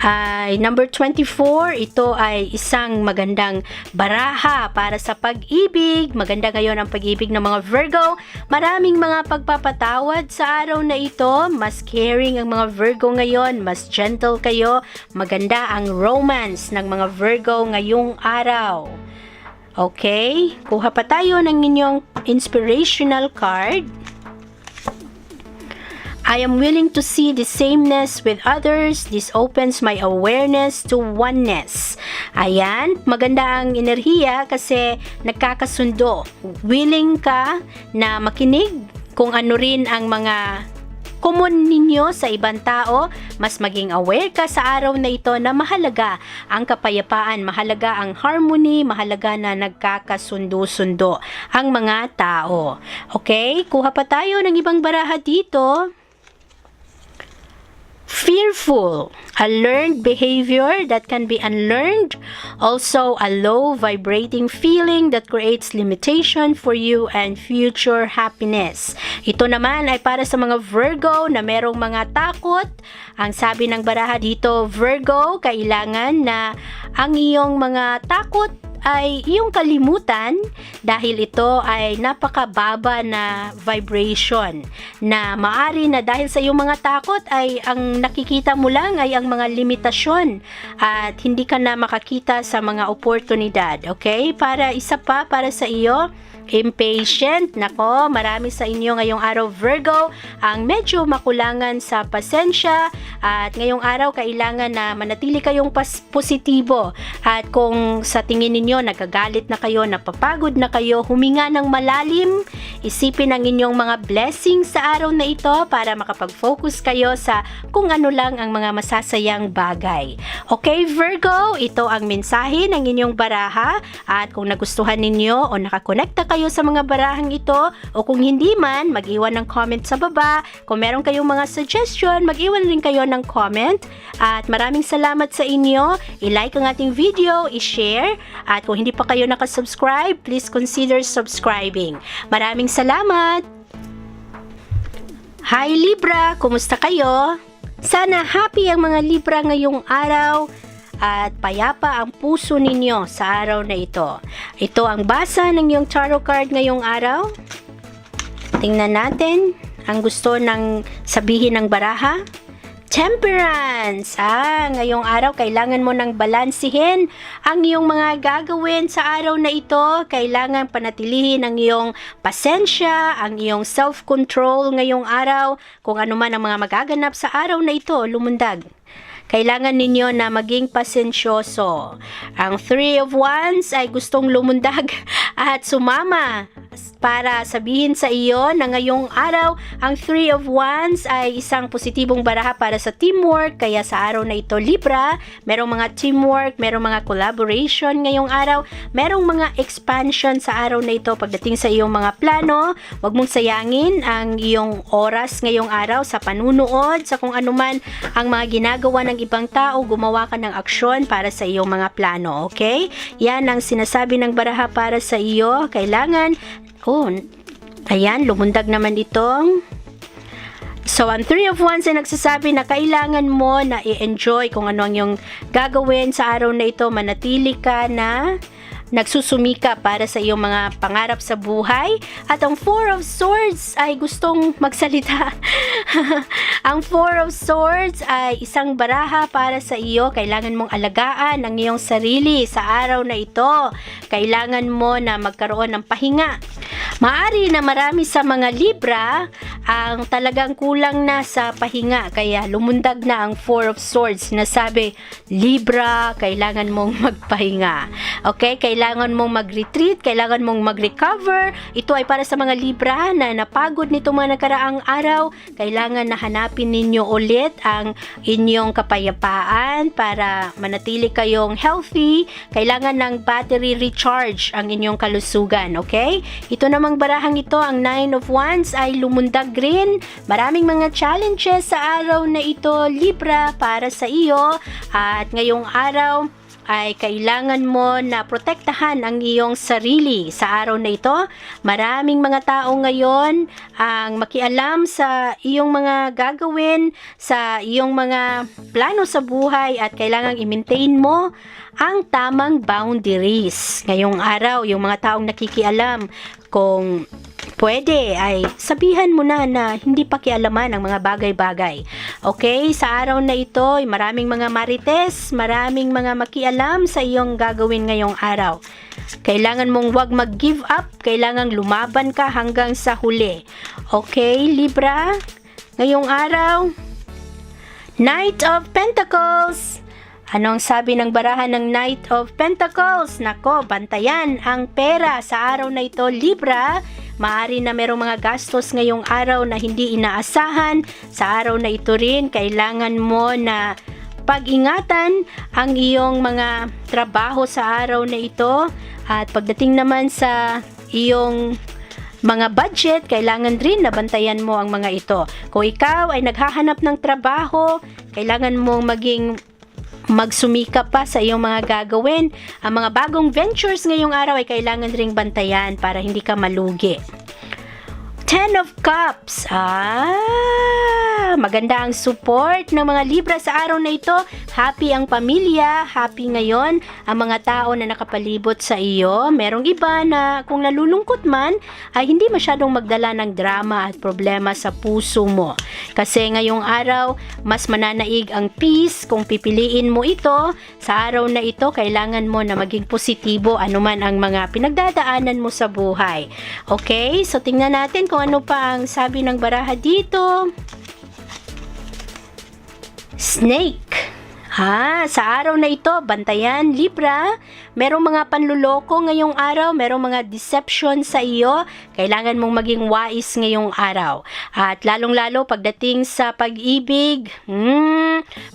ay number 24. Ito ay isang magandang baraha para sa pag-ibig. Maganda ngayon ang pag-ibig ng mga Virgo. Maraming mga pagpapatawad sa araw na ito. Mas caring ang mga Virgo ngayon. Mas gentle kayo. Maganda ang romance ng mga Virgo ngayong araw. Okay? Kuha pa tayo ng inyong inspirational card. I am willing to see the sameness with others. This opens my awareness to oneness. Ayan, maganda ang enerhiya kasi nagkakasundo. Willing ka na makinig kung ano rin ang mga common ninyo sa ibang tao. Mas maging aware ka sa araw na ito na mahalaga ang kapayapaan, mahalaga ang harmony, mahalaga na nagkakasundo-sundo ang mga tao. Okay, kuha pa tayo ng ibang baraha dito. Fearful, a learned behavior that can be unlearned. Also, a low vibrating feeling that creates limitation for you and future happiness. Ito naman ay para sa mga Virgo na merong mga takot. Ang sabi ng baraha dito, Virgo, kailangan na ang iyong mga takot ay iyong kalimutan dahil ito ay napakababa na vibration na maari na dahil sa iyong mga takot ay ang nakikita mo lang ay ang mga limitasyon at hindi ka na makakita sa mga oportunidad. Okay? Para isa pa para sa iyo, impatient. Nako, marami sa inyo ngayong araw Virgo ang medyo makulangan sa pasensya at ngayong araw kailangan na manatili kayong positibo at kung sa tingin ninyo nagagalit na kayo, napapagod na kayo, huminga ng malalim, isipin ang inyong mga blessings sa araw na ito para makapag-focus kayo sa kung ano lang ang mga masasayang bagay. Okay Virgo, ito ang mensahe ng inyong baraha at kung nagustuhan ninyo o nakakonekta kayo sa mga barahang ito o kung hindi man, mag-iwan ng comment sa baba. Kung meron kayong mga suggestion, mag-iwan rin kayo ng comment. At maraming salamat sa inyo. I-like ang ating video, i-share. At kung hindi pa kayo nakasubscribe, please consider subscribing. Maraming salamat! Hi Libra! Kumusta kayo? Sana happy ang mga Libra ngayong araw at payapa ang puso ninyo sa araw na ito. Ito ang basa ng iyong tarot card ngayong araw. Tingnan natin ang gusto ng sabihin ng baraha. Temperance! Ngayong araw, kailangan mo nang balansihin ang iyong mga gagawin sa araw na ito. Kailangan panatilihin ang iyong pasensya, ang iyong self-control ngayong araw. Kung ano man ang mga magaganap sa araw na ito, lumundag. Kailangan ninyo na maging pasensyoso. Ang Three of Wands ay gustong lumundag at sumama. para sabihin sa iyo na ngayong araw, ang Three of Wands ay isang positibong baraha para sa teamwork. Kaya sa araw na ito, Libra, merong mga teamwork, merong mga collaboration ngayong araw, merong mga expansion sa araw na ito pagdating sa iyong mga plano. Huwag mong sayangin ang iyong oras ngayong araw sa panunood, sa kung anuman ang mga ginagawa ng ibang tao, gumawa ka ng aksyon para sa iyong mga plano, okay? Yan ang sinasabi ng baraha para sa iyo. Kailangan, ayan, lumundag naman itong. So, ang Three of Wands ay nagsasabi na kailangan mo na i-enjoy kung ano ang iyong gagawin sa araw na ito. Manatili ka na nagsusumika para sa iyong mga pangarap sa buhay. At ang Four of Swords ay gustong magsalita. Ang Four of Swords ay isang baraha para sa iyo. Kailangan mong alagaan ang iyong sarili sa araw na ito. Kailangan mo na magkaroon ng pahinga. Maari na marami sa mga Libra ang talagang kulang na sa pahinga. Kaya lumundag na ang Four of Swords na sabi, Libra, kailangan mong magpahinga. Okay? Kailangan mong mag-retreat, kailangan mong mag-recover. Ito ay para sa mga Libra na napagod nito mga nakaraang araw. Kailangan na hanapin ninyo ulit ang inyong kapayapaan para manatili kayong healthy. Kailangan ng battery recharge ang inyong kalusugan. Okay? Ito namang barahang ito, ang Nine of Wands ay lumundag rin. Maraming mga challenges sa araw na ito, Libra, para sa iyo. At ngayong araw ay kailangan mo na protektahan ang iyong sarili sa araw na ito. Maraming mga tao ngayon ang makialam sa iyong mga gagawin, sa iyong mga plano sa buhay at kailangang i-maintain mo ang tamang boundaries. Ngayong araw, yung mga taong nakikialam, kung pwede ay sabihan mo na hindi pakialaman ang mga bagay-bagay. Okay? Sa araw na ito, maraming mga marites, maraming mga makialam sa iyong gagawin ngayong araw. Kailangan mong wag mag-give up, kailangan lumaban ka hanggang sa huli. Okay, Libra? Ngayong araw, Knight of Pentacles. Anong sabi ng baraha ng Knight of Pentacles? Nako, bantayan ang pera sa araw na ito, Libra. Maari na merong mga gastos ngayong araw na hindi inaasahan. Sa araw na ito rin, kailangan mo na pag-ingatan ang iyong mga trabaho sa araw na ito. At pagdating naman sa iyong mga budget, kailangan rin na bantayan mo ang mga ito. Kung ikaw ay naghahanap ng trabaho, kailangan mong magsumika pa sa iyong mga gagawin. Ang mga bagong ventures ngayong araw ay kailangan ring bantayan para hindi ka malugi. Ten of Cups. Maganda ang support ng mga Libra sa araw na ito. Happy ang pamilya, happy ngayon ang mga tao na nakapalibot sa iyo. Merong iba na kung nalulungkot man, ay hindi masyadong magdala ng drama at problema sa puso mo. Kasi ngayong araw, mas mananaig ang peace. Kung pipiliin mo ito, sa araw na ito, kailangan mo na maging positibo anuman ang mga pinagdadaanan mo sa buhay. Okay? So, tingnan natin kung ano pa ang sabi ng baraha dito. Snake. Sa araw na ito, bantayan, Libra. Merong mga panluloko ngayong araw, merong mga deception sa iyo. Kailangan mong maging wais ngayong araw. At lalong-lalo pagdating sa pag-ibig,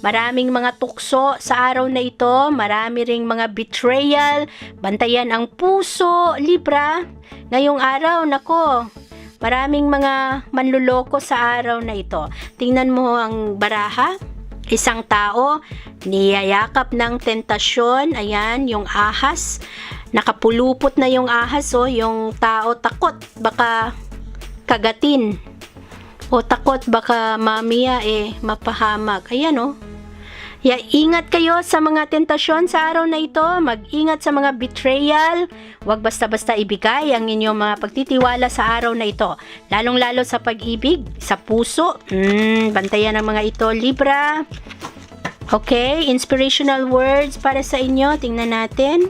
maraming mga tukso sa araw na ito, marami ring mga betrayal. Bantayan ang puso, Libra. Ngayong araw, nako, maraming mga manluloko sa araw na ito. Tingnan mo ang baraha. Isang tao, niyayakap ng tentasyon. Ayan, yung ahas. Nakapulupot na yung ahas, yung tao takot, baka kagatin. O takot, baka mamaya mapahamak. Ayan, ingat kayo sa mga tentasyon sa araw na ito. Mag-ingat sa mga betrayal. Huwag basta-basta ibigay ang inyong mga pagtitiwala sa araw na ito. Lalong-lalo sa pag-ibig, sa puso. Bantayan ang mga ito, Libra. Okay, inspirational words para sa inyo. Tingnan natin.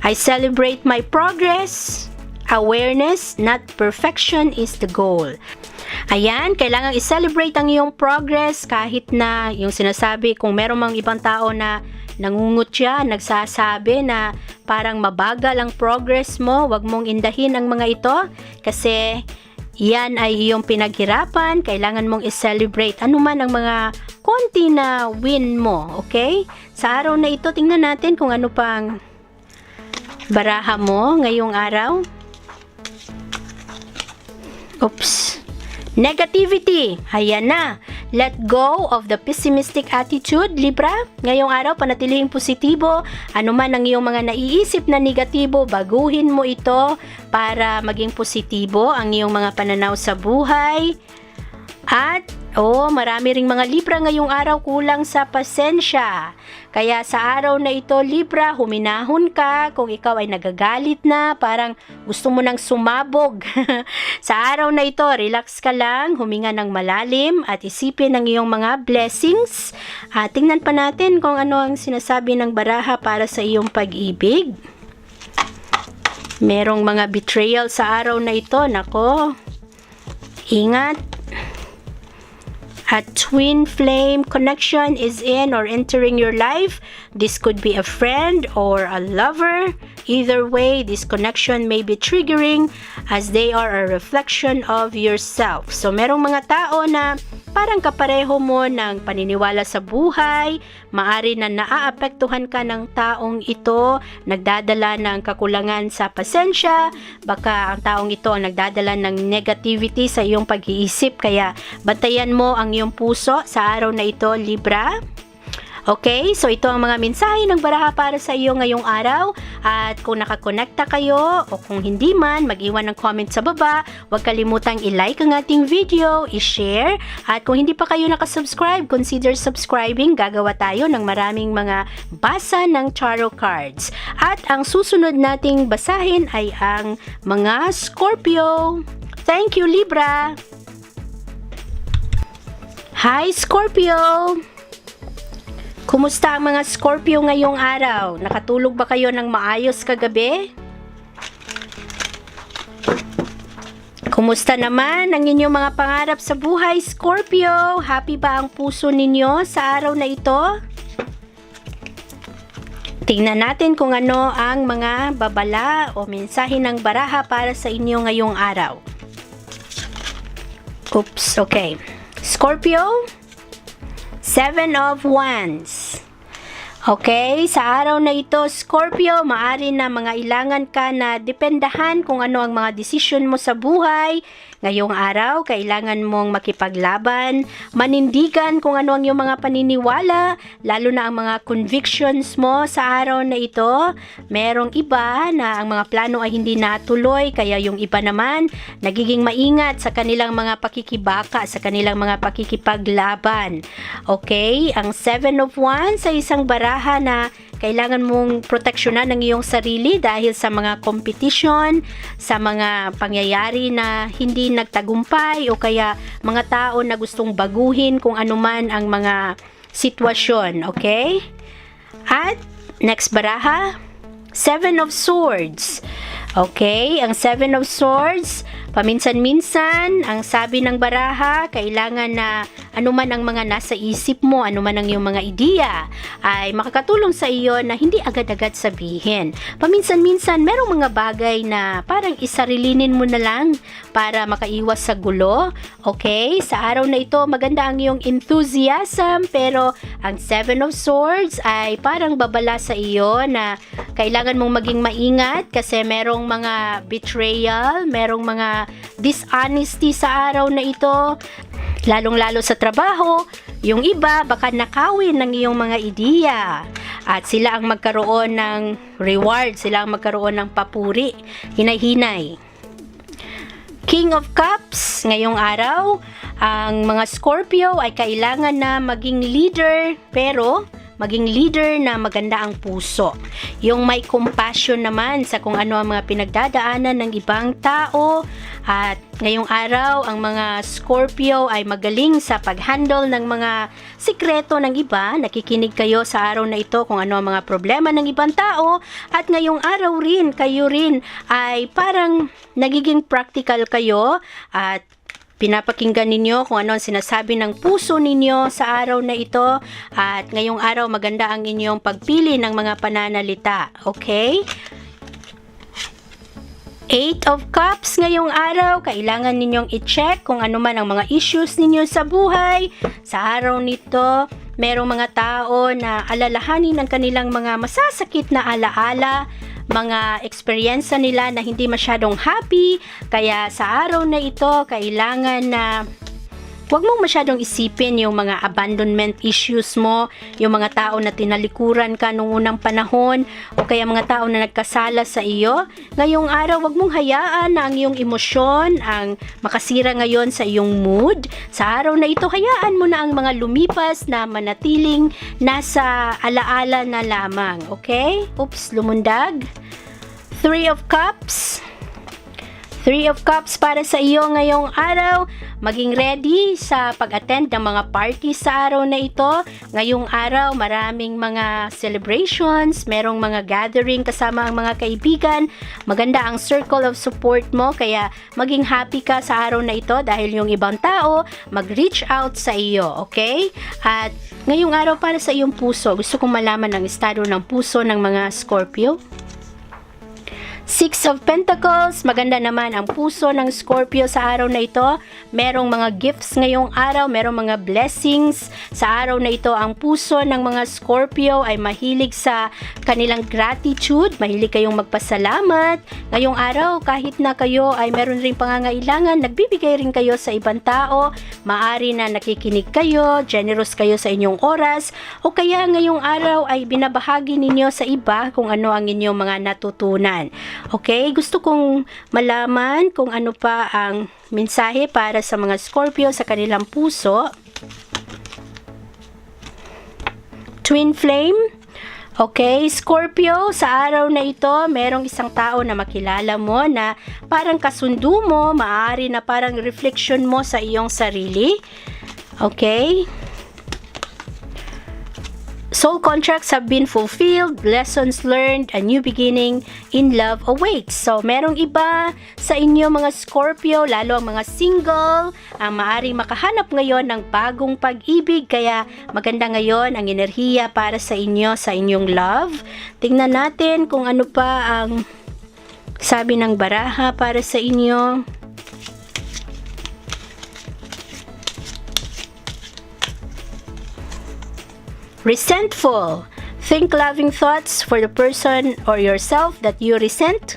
I celebrate my progress. Awareness, not perfection, is the goal. Ayan, kailangan i-celebrate ang iyong progress kahit na yung sinasabi kung meron mang ibang tao na nangungutya, nagsasabi na parang mabagal ang progress mo, wag mong indahin ang mga ito kasi yan ay iyong pinaghirapan, kailangan mong i-celebrate ano man ang mga konti na win mo, okay? Sa araw na ito, tingnan natin kung ano pang baraha mo ngayong araw. Oops. Negativity. Ayan na. Let go of the pessimistic attitude, Libra. Ngayong araw, panatilihing positibo. Ano man ang iyong mga naiisip na negatibo, baguhin mo ito para maging positibo ang iyong mga pananaw sa buhay. At, marami ring mga Libra ngayong araw kulang sa pasensya. Kaya sa araw na ito, Libra, huminahon ka kung ikaw ay nagagalit na, parang gusto mo nang sumabog. Sa araw na ito, relax ka lang, huminga ng malalim at isipin ang iyong mga blessings. Tingnan pa natin kung ano ang sinasabi ng baraha para sa iyong pag-ibig. Merong mga betrayal sa araw na ito, nako. Ingat. A twin flame connection is in or entering your life. This could be a friend or a lover. Either way, this connection may be triggering as they are a reflection of yourself. So, merong mga tao na parang kapareho mo ng paniniwala sa buhay, maari na naaapektuhan ka ng taong ito, nagdadala ng kakulangan sa pasensya, baka ang taong ito ang nagdadala ng negativity sa iyong pag-iisip, kaya bantayan mo ang iyong puso sa araw na ito, Libra. Okay, so ito ang mga mensahe ng baraha para sa iyo ngayong araw. At kung nakakonekta kayo o kung hindi man, mag-iwan ng comment sa baba. Huwag kalimutang i-like ang ating video, i-share. At kung hindi pa kayo nakasubscribe, consider subscribing. Gagawa tayo ng maraming mga basa ng tarot cards. At ang susunod nating basahin ay ang mga Scorpio. Thank you, Libra! Hi, Scorpio! Kumusta ang mga Scorpio ngayong araw? Nakatulog ba kayo ng maayos kagabi? Kumusta naman ang inyong mga pangarap sa buhay, Scorpio? Happy ba ang puso ninyo sa araw na ito? Tingnan natin kung ano ang mga babala o mensahe ng baraha para sa inyo ngayong araw. Oops, okay. Scorpio, 7 of Wands. Okay, sa araw na ito, Scorpio, maari na mga ilangan ka na dependahan kung ano ang mga desisyon mo sa buhay. Ngayong araw, kailangan mong makipaglaban, manindigan kung ano ang iyong mga paniniwala, lalo na ang mga convictions mo sa araw na ito. Merong iba na ang mga plano ay hindi natuloy, kaya yung iba naman nagiging maingat sa kanilang mga pakikibaka, sa kanilang mga pakikipaglaban. Okay, ang 7 of Wands ay isang baraha na kailangan mong proteksyonan ang iyong sarili dahil sa mga competition, sa mga pangyayari na hindi nagtagumpay o kaya mga tao na gustong baguhin kung anuman ang mga sitwasyon, okay? At next baraha, 7 of Swords. Okay, ang 7 of Swords, paminsan-minsan, ang sabi ng baraha, kailangan na anuman ang mga nasa isip mo, anuman ang iyong mga ideya, ay makakatulong sa iyo na hindi agad-agad sabihin. Paminsan-minsan, merong mga bagay na parang isarilinin mo na lang para makaiwas sa gulo. Okay, sa araw na ito, maganda ang iyong enthusiasm, pero ang 7 of Swords ay parang babala sa iyo na kailangan mong maging maingat kasi merong mga betrayal, merong mga dishonesty sa araw na ito, lalong-lalo sa trabaho. Yung iba baka nakawin ng iyong mga ideya at sila ang magkaroon ng reward, sila ang magkaroon ng papuri, hinay-hinay. King of Cups, ngayong araw, ang mga Scorpio ay kailangan na maging leader, pero maging leader na maganda ang puso. Yung may compassion naman sa kung ano ang mga pinagdadaanan ng ibang tao. At ngayong araw, ang mga Scorpio ay magaling sa pag-handle ng mga sikreto ng iba. Nakikinig kayo sa araw na ito kung ano ang mga problema ng ibang tao. At ngayong araw rin, kayo rin ay parang nagiging practical kayo at pinapakinggan ninyo kung ano ang sinasabi ng puso ninyo sa araw na ito. At ngayong araw, maganda ang inyong pagpili ng mga pananalita. Okay? 8 of Cups ngayong araw, kailangan ninyong i-check kung ano man ang mga issues ninyo sa buhay. Sa araw nito, merong mga tao na alalahanin ng kanilang mga masasakit na alaala, mga eksperyensa nila na hindi masyadong happy. Kaya sa araw na ito, kailangan na huwag mong masyadong isipin yung mga abandonment issues mo, yung mga tao na tinalikuran ka nung unang panahon, o kaya mga tao na nagkasala sa iyo. Ngayong araw, huwag mong hayaan na ang iyong emosyon ang makasira ngayon sa iyong mood. Sa araw na ito, hayaan mo na ang mga lumipas na manatiling nasa alaala na lamang. Okay? Oops, lumundag. 3 of Cups. 3 of Cups para sa iyo ngayong araw. Maging ready sa pag-attend ng mga party sa araw na ito. Ngayong araw, maraming mga celebrations, merong mga gathering kasama ang mga kaibigan. Maganda ang circle of support mo, kaya maging happy ka sa araw na ito dahil yung ibang tao mag-reach out sa iyo, okay? At ngayong araw para sa iyong puso, gusto kong malaman ang estado ng puso ng mga Scorpio. 6 of Pentacles, maganda naman ang puso ng Scorpio sa araw na ito. Merong mga gifts ngayong araw, merong mga blessings. Sa araw na ito, ang puso ng mga Scorpio ay mahilig sa kanilang gratitude, mahilig kayong magpasalamat. Ngayong araw, kahit na kayo ay meron ring pangangailangan, nagbibigay rin kayo sa ibang tao. Maari na nakikinig kayo, generous kayo sa inyong oras, o kaya ngayong araw ay binabahagi ninyo sa iba kung ano ang inyong mga natutunan. Okay, gusto kong malaman kung ano pa ang mensahe para sa mga Scorpio sa kanilang puso. Twin Flame. Okay, Scorpio, sa araw na ito, merong isang tao na makilala mo na parang kasundo mo, maaari na parang reflection mo sa iyong sarili. Okay? Soul contracts have been fulfilled, lessons learned, a new beginning in love awaits. So, merong iba sa inyo mga Scorpio, lalo ang mga single, ang maaring makahanap ngayon ng bagong pag-ibig. Kaya maganda ngayon ang enerhiya para sa inyo, sa inyong love. Tingnan natin kung ano pa ang sabi ng baraha para sa inyo. Resentful. Think loving thoughts for the person or yourself that you resent.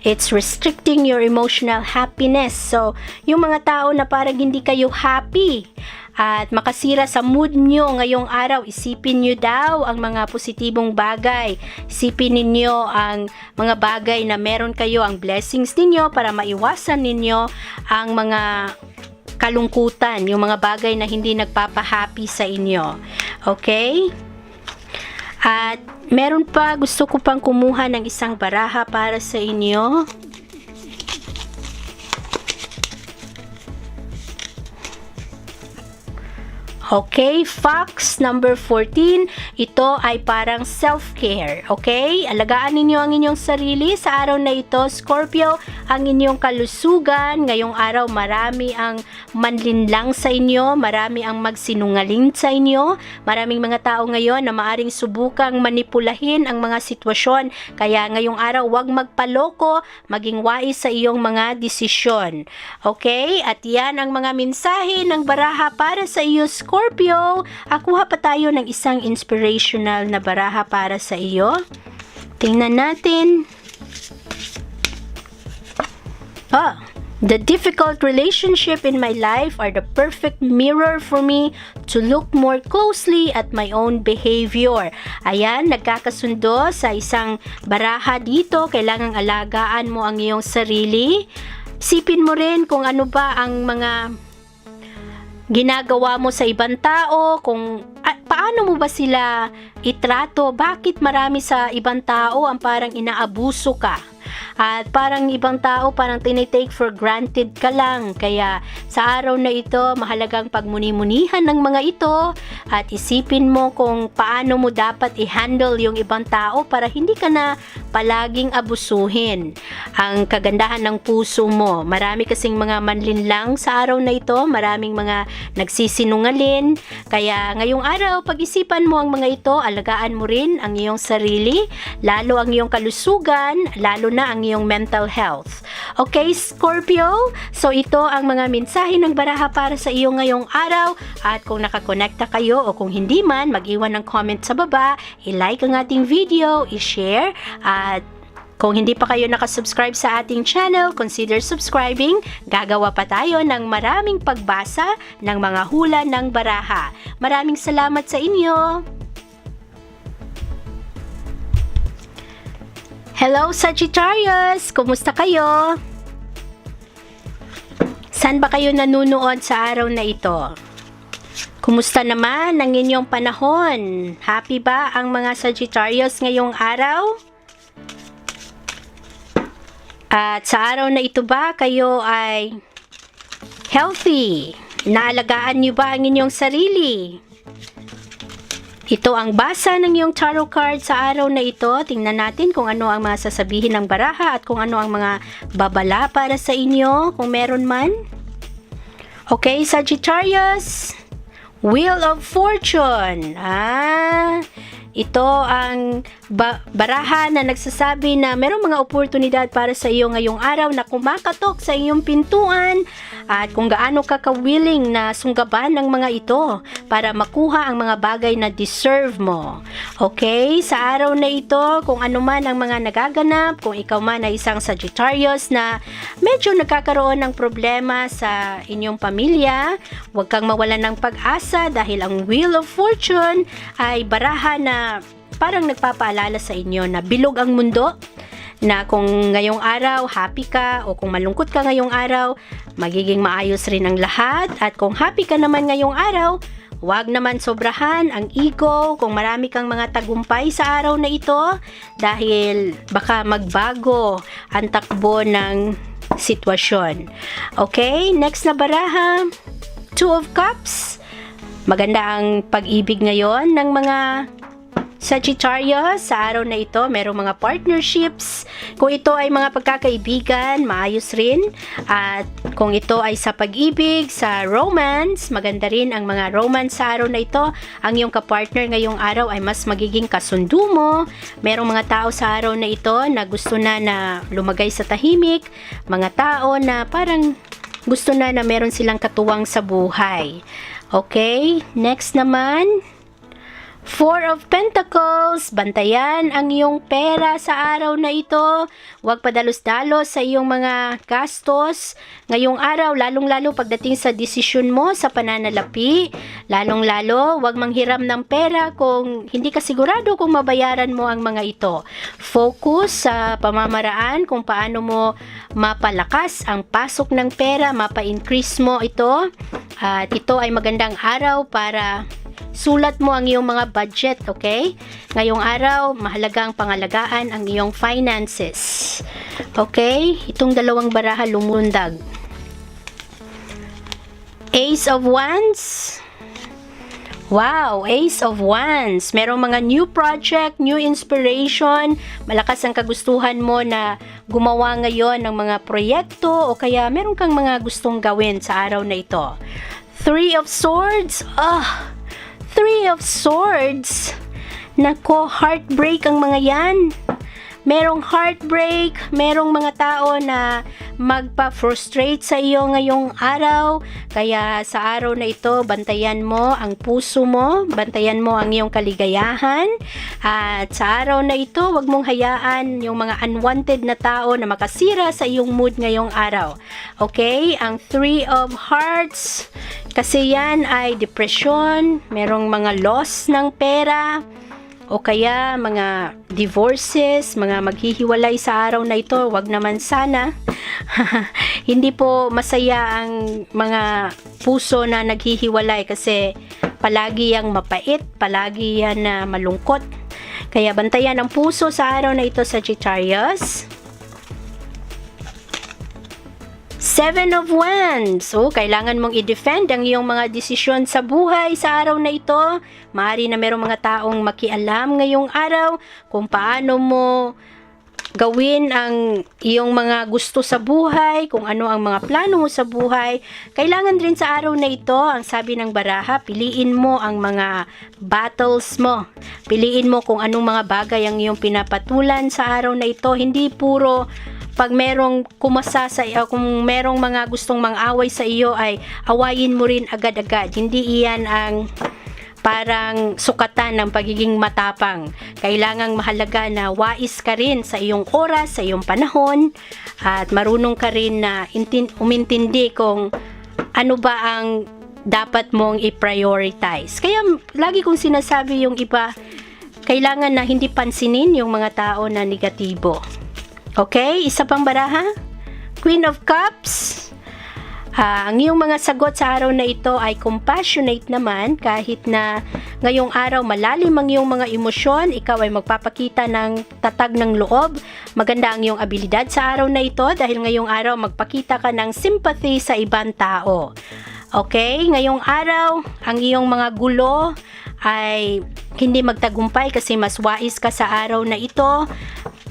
It's restricting your emotional happiness. So, yung mga tao na parang hindi kayo happy at makasira sa mood nyo ngayong araw, isipin nyo daw ang mga positibong bagay. Isipin ninyo ang mga bagay na meron kayo, ang blessings ninyo para maiwasan ninyo ang mga kalungkutan, yung mga bagay na hindi nagpapahappy sa inyo. Okay? At meron pa, gusto ko pang kumuha ng isang baraha para sa inyo. Okay, Fox number 14, ito ay parang self-care, okay? Alagaan ninyo ang inyong sarili sa araw na ito, Scorpio, ang inyong kalusugan. Ngayong araw, marami ang manlinlang sa inyo, marami ang magsinungaling sa inyo, maraming mga tao ngayon na maaring subukang manipulahin ang mga sitwasyon. Kaya ngayong araw, huwag magpaloko, maging wais sa iyong mga desisyon. Okay? At yan ang mga mensahe ng baraha para sa iyo, Scorpio. Akuha pa tayo ng isang inspirational na baraha para sa iyo. Tingnan natin. The difficult relationship in my life are the perfect mirror for me to look more closely at my own behavior. Ayan, nagkakasundo sa isang baraha dito. Kailangang alagaan mo ang iyong sarili. Sipin mo rin kung ano ba ang mga ginagawa mo sa ibang tao, kung paano mo ba sila itrato, bakit marami sa ibang tao ang parang inaabuso ka. At parang ibang tao, parang tinitake for granted ka lang. Kaya sa araw na ito, mahalagang pagmuni-munihan ng mga ito at isipin mo kung paano mo dapat i-handle yung ibang tao para hindi ka na palaging abusuhin ang kagandahan ng puso mo. Marami kasing mga manlinlang sa araw na ito, maraming mga nagsisinungaling. Kaya ngayong araw, pag-isipan mo ang mga ito, alagaan mo rin ang iyong sarili, lalo ang iyong kalusugan, lalo na ang iyong mental health. Okay, Scorpio? So ito ang mga mensahe ng baraha para sa iyo ngayong araw, at kung nakakonekta kayo o kung hindi man, mag-iwan ng comment sa baba, i-like ang ating video, i-share, at kung hindi pa kayo nakasubscribe sa ating channel, consider subscribing. Gagawa pa tayo ng maraming pagbasa ng mga hula ng baraha. Maraming salamat sa inyo! Hello Sagittarius! Kumusta kayo? Saan ba kayo nanunood sa araw na ito? Kumusta naman ang inyong panahon? Happy ba ang mga Sagittarius ngayong araw? At sa araw na ito ba kayo ay healthy? Naalagaan niyo ba ang inyong sarili? Ito ang basa ng iyong tarot card sa araw na ito. Tingnan natin kung ano ang mga sasabihin ng baraha at kung ano ang mga babala para sa inyo, kung meron man. Okay, Sagittarius. Wheel of Fortune. Ito ang baraha na nagsasabi na merong mga oportunidad para sa iyo ngayong araw na kumakatok sa iyong pintuan, at kung gaano ka ka-willing na sunggaban ng mga ito para makuha ang mga bagay na deserve mo. Okay? Sa araw na ito, kung ano man ang mga nagaganap, kung ikaw man ay isang Sagittarius na medyo nagkakaroon ng problema sa inyong pamilya, huwag kang mawalan ng pag-asa dahil ang Wheel of Fortune ay baraha na parang nagpapaalala sa inyo na bilog ang mundo, na kung ngayong araw happy ka o kung malungkot ka ngayong araw, magiging maayos rin ang lahat. At kung happy ka naman ngayong araw, huwag naman sobrahan ang ego kung marami kang mga tagumpay sa araw na ito, dahil baka magbago ang takbo ng sitwasyon. Okay, next na baraha, Two of Cups. Maganda ang pag-ibig ngayon ng mga Sagittarius sa araw na ito. Merong mga partnerships. Kung ito ay mga pagkakaibigan, maayos rin. At kung ito ay sa pag-ibig, sa romance, maganda rin ang mga romance sa araw na ito. Ang iyong kapartner ngayong araw ay mas magiging kasundo mo. Merong mga tao sa araw na ito na gusto na lumagay sa tahimik. Mga tao na parang gusto na meron silang katuwang sa buhay. Okay, next naman, Four of Pentacles. Bantayan ang iyong pera sa araw na ito. Huwag padalos-dalos sa iyong mga gastos ngayong araw, lalong-lalo pagdating sa desisyon mo sa pananalapi. Lalong-lalo, huwag manghiram ng pera kung hindi ka sigurado kung mabayaran mo ang mga ito. Focus sa pamamaraan kung paano mo mapalakas ang pasok ng pera, mapa-increase mo ito. At ito ay magandang araw para sulat mo ang iyong mga budget, okay? Ngayong araw, mahalaga ang pangalagaan ang iyong finances. Okay? Itong dalawang baraha lumundag. Ace of Wands. Wow, Ace of Wands. Merong mga new project, new inspiration. Malakas ang kagustuhan mo na gumawa ngayon ng mga proyekto, o kaya meron kang mga gustong gawin sa araw na ito. Three of Swords. Three of Swords. Nako, heartbreak ang mga yan. Merong heartbreak, merong mga tao na magpa-frustrate sa iyo ngayong araw. Kaya sa araw na ito, bantayan mo ang puso mo, bantayan mo ang iyong kaligayahan. At sa araw na ito, wag mong hayaan yung mga unwanted na tao na makasira sa iyong mood ngayong araw. Okay? Ang Three of Hearts, kasi yan ay depression, merong mga loss ng pera, o kaya mga divorces, mga maghihiwalay sa araw na ito. Wag naman sana. Hindi po masaya ang mga puso na naghihiwalay kasi palagi yang mapait, palagi yan na malungkot. Kaya bantayan ang puso sa araw na ito, Sagittarius. Seven of Wands. So, kailangan mong i-defend ang iyong mga desisyon sa buhay sa araw na ito. Maaari na merong mga taong makialam ngayong araw kung paano mo gawin ang iyong mga gusto sa buhay, kung ano ang mga plano mo sa buhay. Kailangan rin sa araw na ito, ang sabi ng baraha, piliin mo ang mga battles mo. Piliin mo kung anong mga bagay ang iyong pinapatulan sa araw na ito. Hindi puro pag merong kumasa sa iyo, kung merong mga gustong mang-away sa iyo, ay awayin mo rin agad-agad. Hindi iyan ang parang sukatan ng pagiging matapang. Kailangang mahalaga na wais ka rin sa iyong oras, sa iyong panahon, at marunong ka rin na umintindi kung ano ba ang dapat mong i-prioritize. Kaya lagi kong sinasabi yung iba, kailangan na hindi pansinin yung mga tao na negatibo. Okay, isa pang baraha. Queen of Cups. Ang iyong mga sagot sa araw na ito ay compassionate naman, kahit na ngayong araw malalim ang iyong mga emosyon, ikaw ay magpapakita ng tatag ng loob. Maganda ang iyong abilidad sa araw na ito dahil ngayong araw magpakita ka ng sympathy sa ibang tao. Okay, ngayong araw ang iyong mga gulo ay hindi magtagumpay kasi mas wais ka sa araw na ito.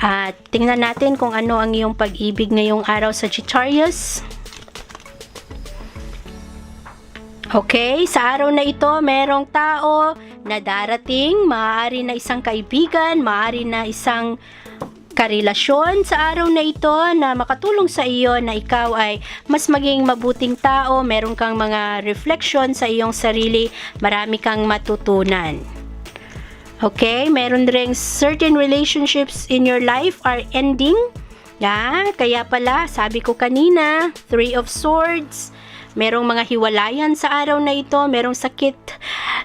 At tingnan natin kung ano ang iyong pag-ibig ngayong araw, Sagittarius. Okay, sa araw na ito, merong tao na darating, maaari na isang kaibigan, maaari na isang karelasyon sa araw na ito na makatulong sa iyo na ikaw ay mas maging mabuting tao, meron kang mga reflection sa iyong sarili, marami kang matutunan. Okay, meron ring certain relationships in your life are ending. Kaya pala, sabi ko kanina, 3 of Swords, merong mga hiwalayan sa araw na ito, merong sakit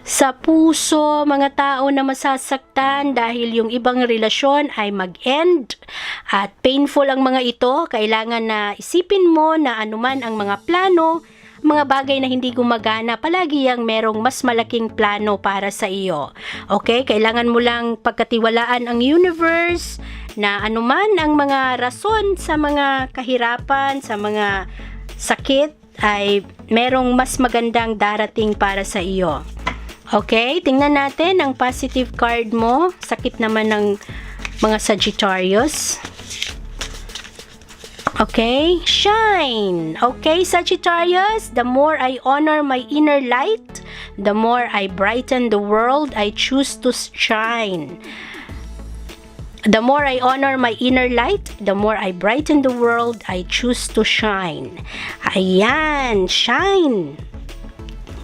sa puso, mga tao na masasaktan dahil yung ibang relasyon ay mag-end. At painful ang mga ito, kailangan na isipin mo na anuman ang mga plano, mga bagay na hindi gumagana, palagi yang merong mas malaking plano para sa iyo. Okay, kailangan mo lang pagkatiwalaan ang universe na anuman ang mga rason sa mga kahirapan, sa mga sakit, ay merong mas magandang darating para sa iyo. Okay, tingnan natin ang positive card mo. Sakit naman ng mga Sagittarius. Okay, shine. Okay, Sagittarius, the more I honor my inner light, the more I brighten the world, I choose to shine. The more I honor my inner light, the more I brighten the world, I choose to shine. Ayan, shine.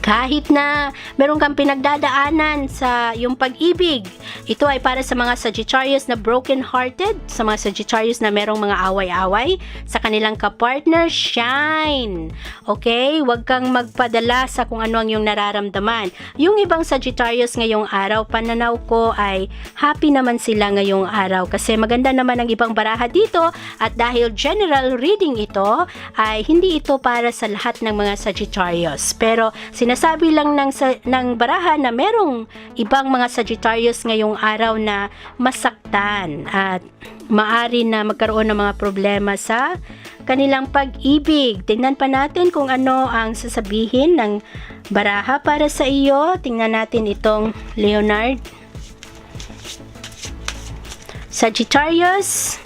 Kahit na meron kang pinagdadaanan sa yung pag-ibig, ito ay para sa mga Sagittarius na broken-hearted, sa mga Sagittarius na merong mga away-away, sa kanilang kapartner, shine. Okay? Huwag kang magpadala sa kung ano ang iyong nararamdaman. Yung ibang Sagittarius ngayong araw, pananaw ko ay happy naman sila ngayong araw kasi maganda naman ang ibang baraha dito at dahil general reading ito, ay hindi ito para sa lahat ng mga Sagittarius. Pero sinasabi lang ng baraha na merong ibang mga Sagittarius ngayong araw na masaktan at maari na magkaroon ng mga problema sa kanilang pag-ibig. Tingnan pa natin kung ano ang sasabihin ng baraha para sa iyo. Tingnan natin itong Leonard. Sagittarius,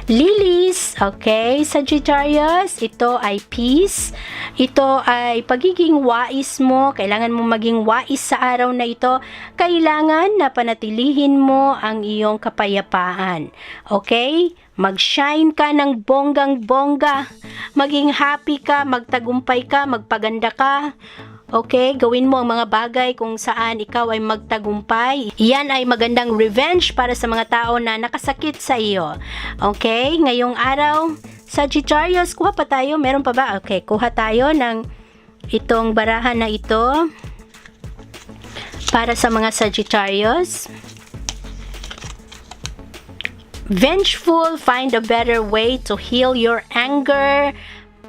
Lilies. Okay, Sagittarius, ito ay peace. Ito ay pagiging wais mo. Kailangan mo maging wais sa araw na ito. Kailangan na panatilihin mo ang iyong kapayapaan. Okay? Mag-shine ka ng bonggang-bongga. Maging happy ka, magtagumpay ka, magpaganda ka. Okay, gawin mo ang mga bagay kung saan ikaw ay magtagumpay. Iyan ay magandang revenge para sa mga tao na nakasakit sa iyo. Okay, ngayong araw, Sagittarius, kuha pa tayo. Meron pa ba? Okay, kuha tayo ng itong barahan na ito para sa mga Sagittarius. Vengeful, find a better way to heal your anger.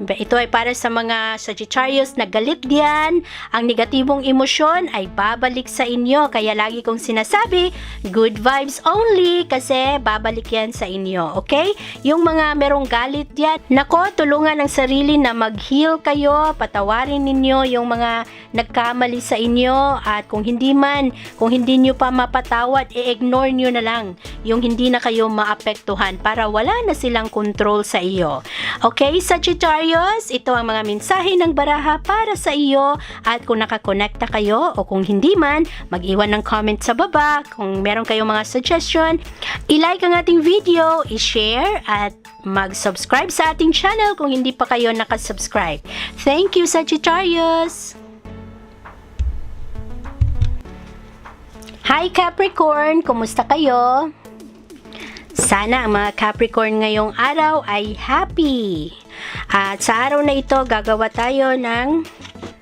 Ito ay para sa mga Sagittarius na galit diyan. Ang negatibong emosyon ay babalik sa inyo. Kaya lagi kong sinasabi, good vibes only kasi babalik yan sa inyo. Okay? Yung mga merong galit diyan, nako, tulungan ang sarili na mag-heal kayo. Patawarin ninyo yung mga nagkamali sa inyo. At kung hindi nyo pa mapatawad, i-ignore nyo na lang. yung hindi na kayo maapektuhan para wala na silang control sa iyo. Okay, Sagittarius, ito ang mga mensahe ng baraha para sa iyo at kung nakakonekta kayo o kung hindi man, mag-iwan ng comment sa baba. Kung meron kayong mga suggestion, i-like ang ating video, i-share at mag-subscribe sa ating channel kung hindi pa kayo nakasubscribe. Thank you, Sagittarius! Hi Capricorn! Kumusta kayo? Sana ang mga Capricorn ngayong araw ay happy. At sa araw na ito, gagawa tayo ng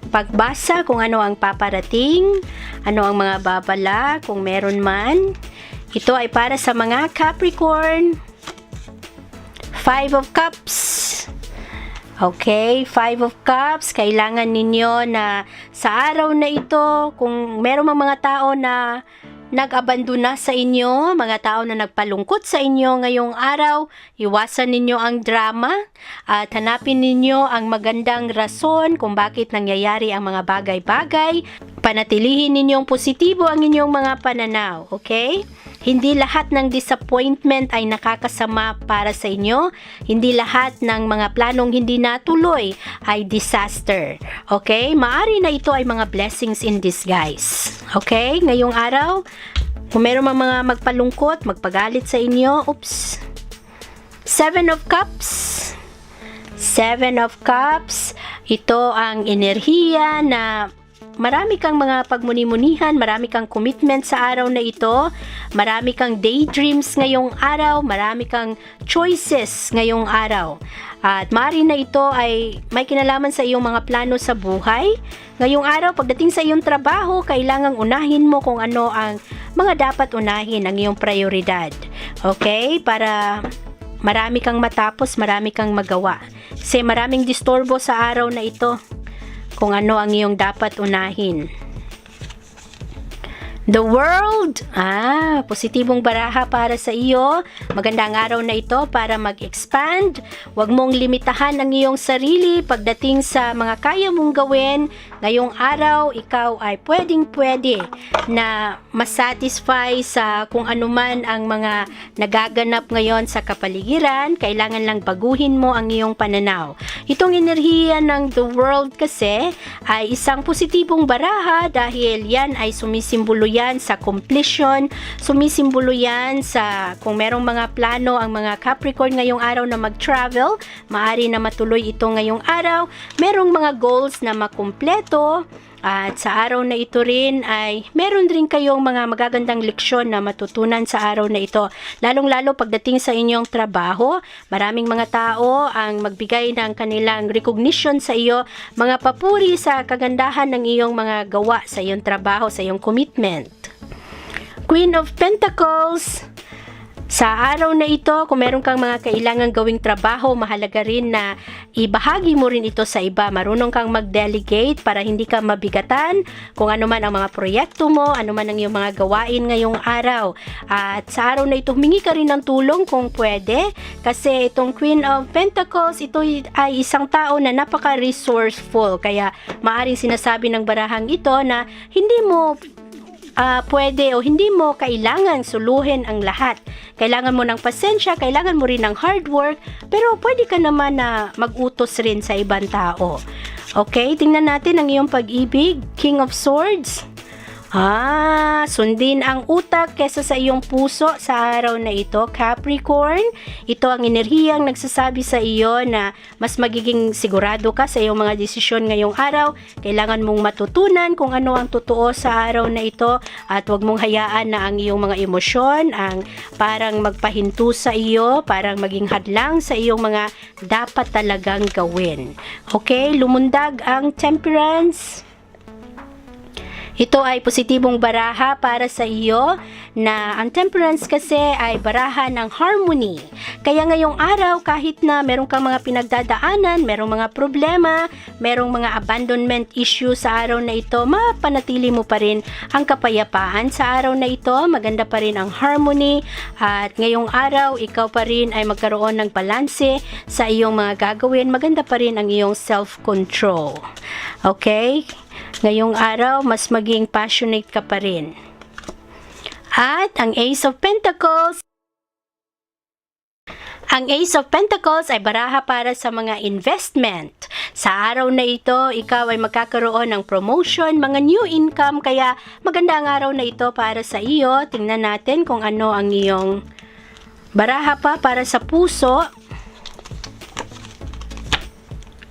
pagbasa kung ano ang paparating, ano ang mga babala, kung meron man. Ito ay para sa mga Capricorn. 5 of Cups. Okay, 5 of Cups. Kailangan ninyo na sa araw na ito, kung meron mga tao na nag-abandona sa inyo, mga tao na nagpalungkot sa inyo ngayong araw, iwasan ninyo ang drama at hanapin ninyo ang magandang rason kung bakit nangyayari ang mga bagay-bagay. Panatilihin ninyong positibo ang inyong mga pananaw, okay? Hindi lahat ng disappointment ay nakakasama para sa inyo. Hindi lahat ng mga planong hindi natuloy ay disaster. Okay? Maari na ito ay mga blessings in disguise. Okay? Ngayong araw, kung meron mga magpalungkot, magpagalit sa inyo, oops. 7 of Cups. 7 of Cups. Ito ang enerhiya na marami kang mga pagmuni-munihan, marami kang commitment sa araw na ito, marami kang daydreams ngayong araw, marami kang choices ngayong araw. At maaari na ito ay may kinalaman sa iyong mga plano sa buhay. Ngayong araw, pagdating sa iyong trabaho, kailangang unahin mo kung ano ang mga dapat unahin, ang iyong prioridad. Okay? Para marami kang matapos, marami kang magawa. Kasi maraming disturbo sa araw na ito kung ano ang iyong dapat unahin. The World. Positibong baraha para sa iyo. Magandang araw na ito para mag-expand. Huwag mong limitahan ang iyong sarili pagdating sa mga kaya mong gawin. Ngayong araw, ikaw ay pwedeng-pwede na masatisfy sa kung anuman ang mga nagaganap ngayon sa kapaligiran. Kailangan lang baguhin mo ang iyong pananaw. Itong enerhiya ng The World kasi ay isang positibong baraha dahil yan ay sumisimbolo yan sa completion, sumisimbolo yan sa kung merong mga plano ang mga Capricorn ngayong araw na mag-travel, maari na matuloy ito ngayong araw. Merong mga goals na makumpleto. At sa araw na ito rin ay meron rin kayong mga magagandang leksyon na matutunan sa araw na ito. Lalong-lalo pagdating sa inyong trabaho, maraming mga tao ang magbigay ng kanilang recognition sa iyo, mga papuri sa kagandahan ng iyong mga gawa sa iyong trabaho, sa iyong commitment. Queen of Pentacles. Sa araw na ito, kung meron kang mga kailangang gawing trabaho, mahalaga rin na ibahagi mo rin ito sa iba. Marunong kang mag-delegate para hindi ka mabigatan kung ano man ang mga proyekto mo, ano man ang iyong mga gawain ngayong araw. At sa araw na ito, humingi ka rin ng tulong kung pwede. Kasi itong Queen of Pentacles, ito ay isang tao na napaka-resourceful. Kaya maaring sinasabi ng barahang ito na hindi mo pwede o hindi mo kailangan suluhin ang lahat. Kailangan mo ng pasensya, kailangan mo rin ng hard work, pero pwede ka naman na mag-utos rin sa ibang tao. Okay, tingnan natin ang iyong pag-ibig. King of Swords. Sundin ang utak kesa sa iyong puso sa araw na ito, Capricorn. Ito ang enerhiyang nagsasabi sa iyo na mas magiging sigurado ka sa iyong mga desisyon ngayong araw. Kailangan mong matutunan kung ano ang totoo sa araw na ito at huwag mong hayaan na ang iyong mga emosyon ang parang magpahinto sa iyo, parang maging hadlang sa iyong mga dapat talagang gawin. Okay, lumundag ang Temperance. Ito ay positibong baraha para sa iyo na ang Temperance kasi ay baraha ng harmony. Kaya ngayong araw, kahit na meron kang mga pinagdadaanan, merong mga problema, merong mga abandonment issue sa araw na ito, mapanatili mo pa rin ang kapayapaan sa araw na ito. Maganda pa rin ang harmony at ngayong araw, ikaw pa rin ay magkaroon ng balanse sa iyong mga gagawin. Maganda pa rin ang iyong self-control. Okay? Ngayong araw, mas maging passionate ka pa rin. At ang Ace of Pentacles, Ang Ace of Pentacles ay baraha para sa mga investment. Sa araw na ito, ikaw ay magkakaroon ng promotion, mga new income, kaya maganda ang araw na ito para sa iyo. Tingnan natin kung ano ang iyong baraha pa para sa puso.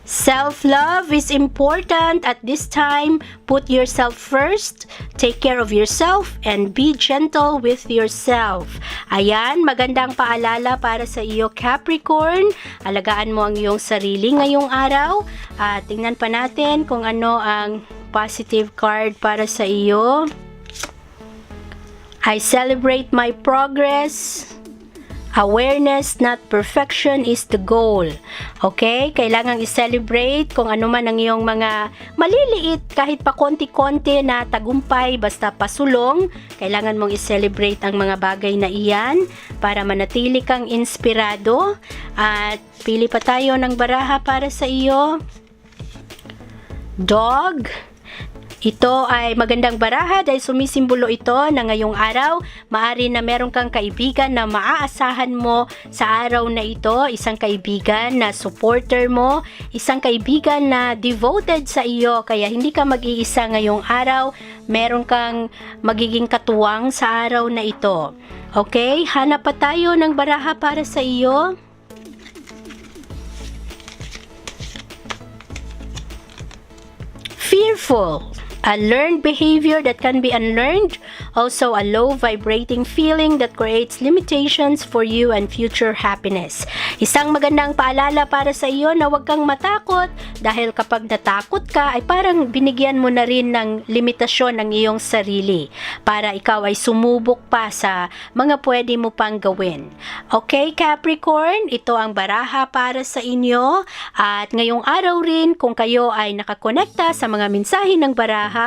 Self-love is important at this time. Put yourself first, take care of yourself, and be gentle with yourself. Ayan, magandang paalala para sa iyo, Capricorn. Alagaan mo ang iyong sarili ngayong araw. Tingnan pa natin kung ano ang positive card para sa iyo. I celebrate my progress. Awareness, not perfection, is the goal. Okay? Kailangang i-celebrate kung ano man ang iyong mga maliliit, kahit pa konti-konti na tagumpay, basta pasulong. Kailangan mong i-celebrate ang mga bagay na iyan para manatili kang inspirado. At pili pa tayo ng baraha para sa iyo. Dog. Ito ay magandang baraha dahil sumisimbolo ito na ngayong araw, maari na meron kang kaibigan na maaasahan mo sa araw na ito, isang kaibigan na supporter mo, isang kaibigan na devoted sa iyo, kaya hindi ka mag-iisa ngayong araw, meron kang magiging katuwang sa araw na ito. Okay, hanap pa tayo ng baraha para sa iyo. Fearful. A learned behavior that can be unlearned, also a low vibrating feeling that creates limitations for you and future happiness. Isang magandang paalala para sa iyo na huwag kang matakot dahil kapag natakot ka ay parang binigyan mo na rin ng limitasyon ng iyong sarili para ikaw ay sumubok pa sa mga pwede mo pang gawin. Okay, Capricorn, ito ang baraha para sa inyo at ngayong araw rin kung kayo ay nakakonekta sa mga mensahe ng baraha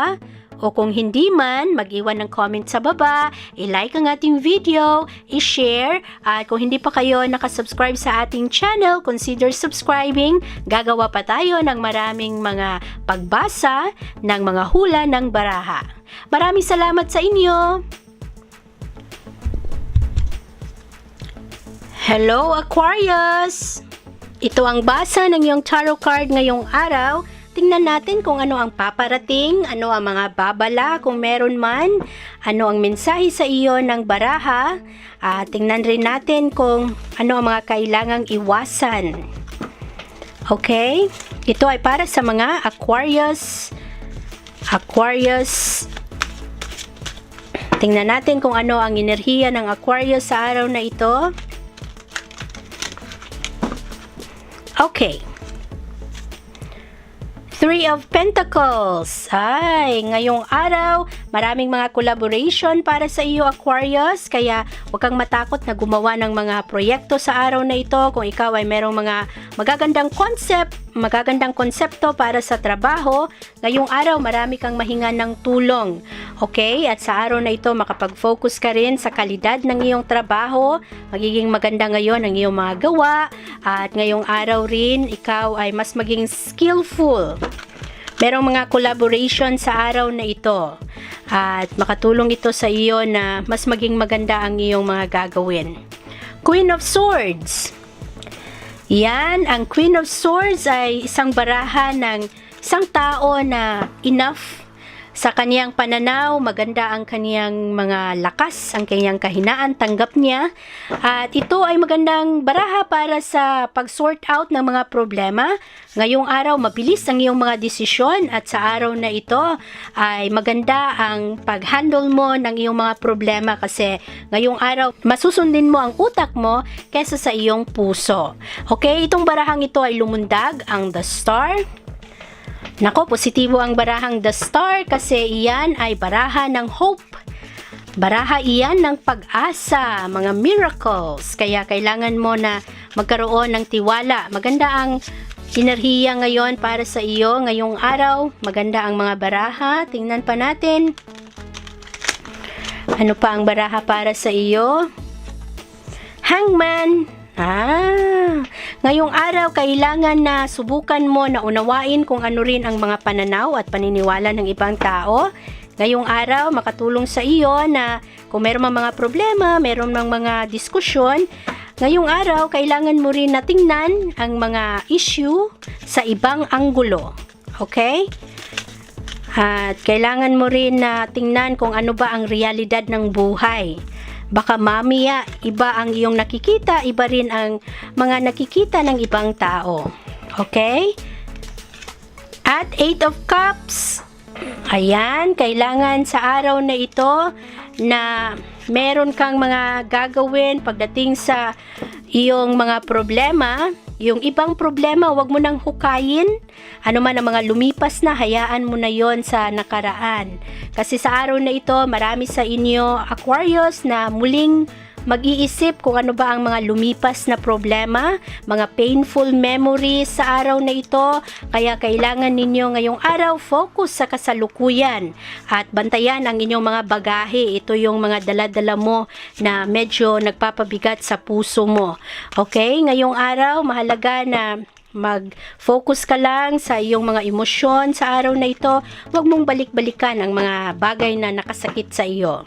o kung hindi man, mag-iwan ng comment sa baba, i-like ang ating video, i-share, at kung hindi pa kayo nakasubscribe sa ating channel, consider subscribing. Gagawa pa tayo ng maraming mga pagbasa ng mga hula ng baraha. Maraming salamat sa inyo! Hello, Aquarius! Ito ang basa ng iyong tarot card ngayong araw. Tingnan natin kung ano ang paparating, ano ang mga babala kung meron man, ano ang mensahe sa iyo ng baraha, at tingnan rin natin kung ano ang mga kailangang iwasan. Okay? Ito ay para sa mga Aquarius. Tingnan natin kung ano ang enerhiya ng Aquarius sa araw na ito. Okay. Three of Pentacles. Ay, ngayong araw, maraming mga collaboration para sa iyo, Aquarius. Kaya huwag kang matakot na gumawa ng mga proyekto sa araw na ito. Kung ikaw ay merong mga magagandang konsepto para sa trabaho, ngayong araw marami kang mahinga ng tulong. Okay? At sa araw na ito, makapag-focus ka rin sa kalidad ng iyong trabaho. Magiging maganda ngayon ang iyong mga gawa. At ngayong araw rin, ikaw ay mas maging skillful. Merong mga collaboration sa araw na ito at makatulong ito sa iyo na mas maging maganda ang iyong mga gagawin. Queen of Swords. Yan, ang Queen of Swords ay isang baraha ng isang tao na enough sa kaniyang pananaw, maganda ang kaniyang mga lakas, ang kaniyang kahinaan, tanggap niya. At ito ay magandang baraha para sa pag-sort out ng mga problema. Ngayong araw, mabilis ang iyong mga desisyon at sa araw na ito ay maganda ang pag-handle mo ng iyong mga problema kasi ngayong araw, masusundin mo ang utak mo kaysa sa iyong puso. Okay, itong barahang ito ay lumundag, ang The Star. Nako, positibo ang barahang The Star kasi iyan ay baraha ng hope. Baraha iyan ng pag-asa, mga miracles. Kaya kailangan mo na magkaroon ng tiwala. Maganda ang enerhiya ngayon para sa iyo. Ngayong araw, maganda ang mga baraha. Tingnan pa natin. Ano pa ang baraha para sa iyo? Hangman. Ngayong araw, kailangan na subukan mo na unawain kung ano rin ang mga pananaw at paniniwala ng ibang tao. Ngayong araw, makatulong sa iyo na kung meron mga problema, meron mga diskusyon, ngayong araw, kailangan mo rin na tingnan ang mga issue sa ibang anggulo. Okay? At kailangan mo rin na tingnan kung ano ba ang realidad ng buhay. Baka mamaya, iba ang iyong nakikita, iba rin ang mga nakikita ng ibang tao. Okay? At 8 of Cups, ayan, kailangan sa araw na ito na meron kang mga gagawin pagdating sa iyong mga problema. Yung ibang problema, wag mo nang hukayin. Ano man ang mga lumipas na, hayaan mo na yon sa nakaraan. Kasi sa araw na ito, marami sa inyo, Aquarius, na muling mag-iisip kung ano ba ang mga lumipas na problema, mga painful memories sa araw na ito. Kaya kailangan ninyo ngayong araw focus sa kasalukuyan at bantayan ang inyong mga bagahe. Ito yung mga dala-dala mo na medyo nagpapabigat sa puso mo. Okay? Ngayong araw, mahalaga na mag-focus ka lang sa iyong mga emosyon sa araw na ito. Huwag mong balik-balikan ang mga bagay na nakasakit sa iyo.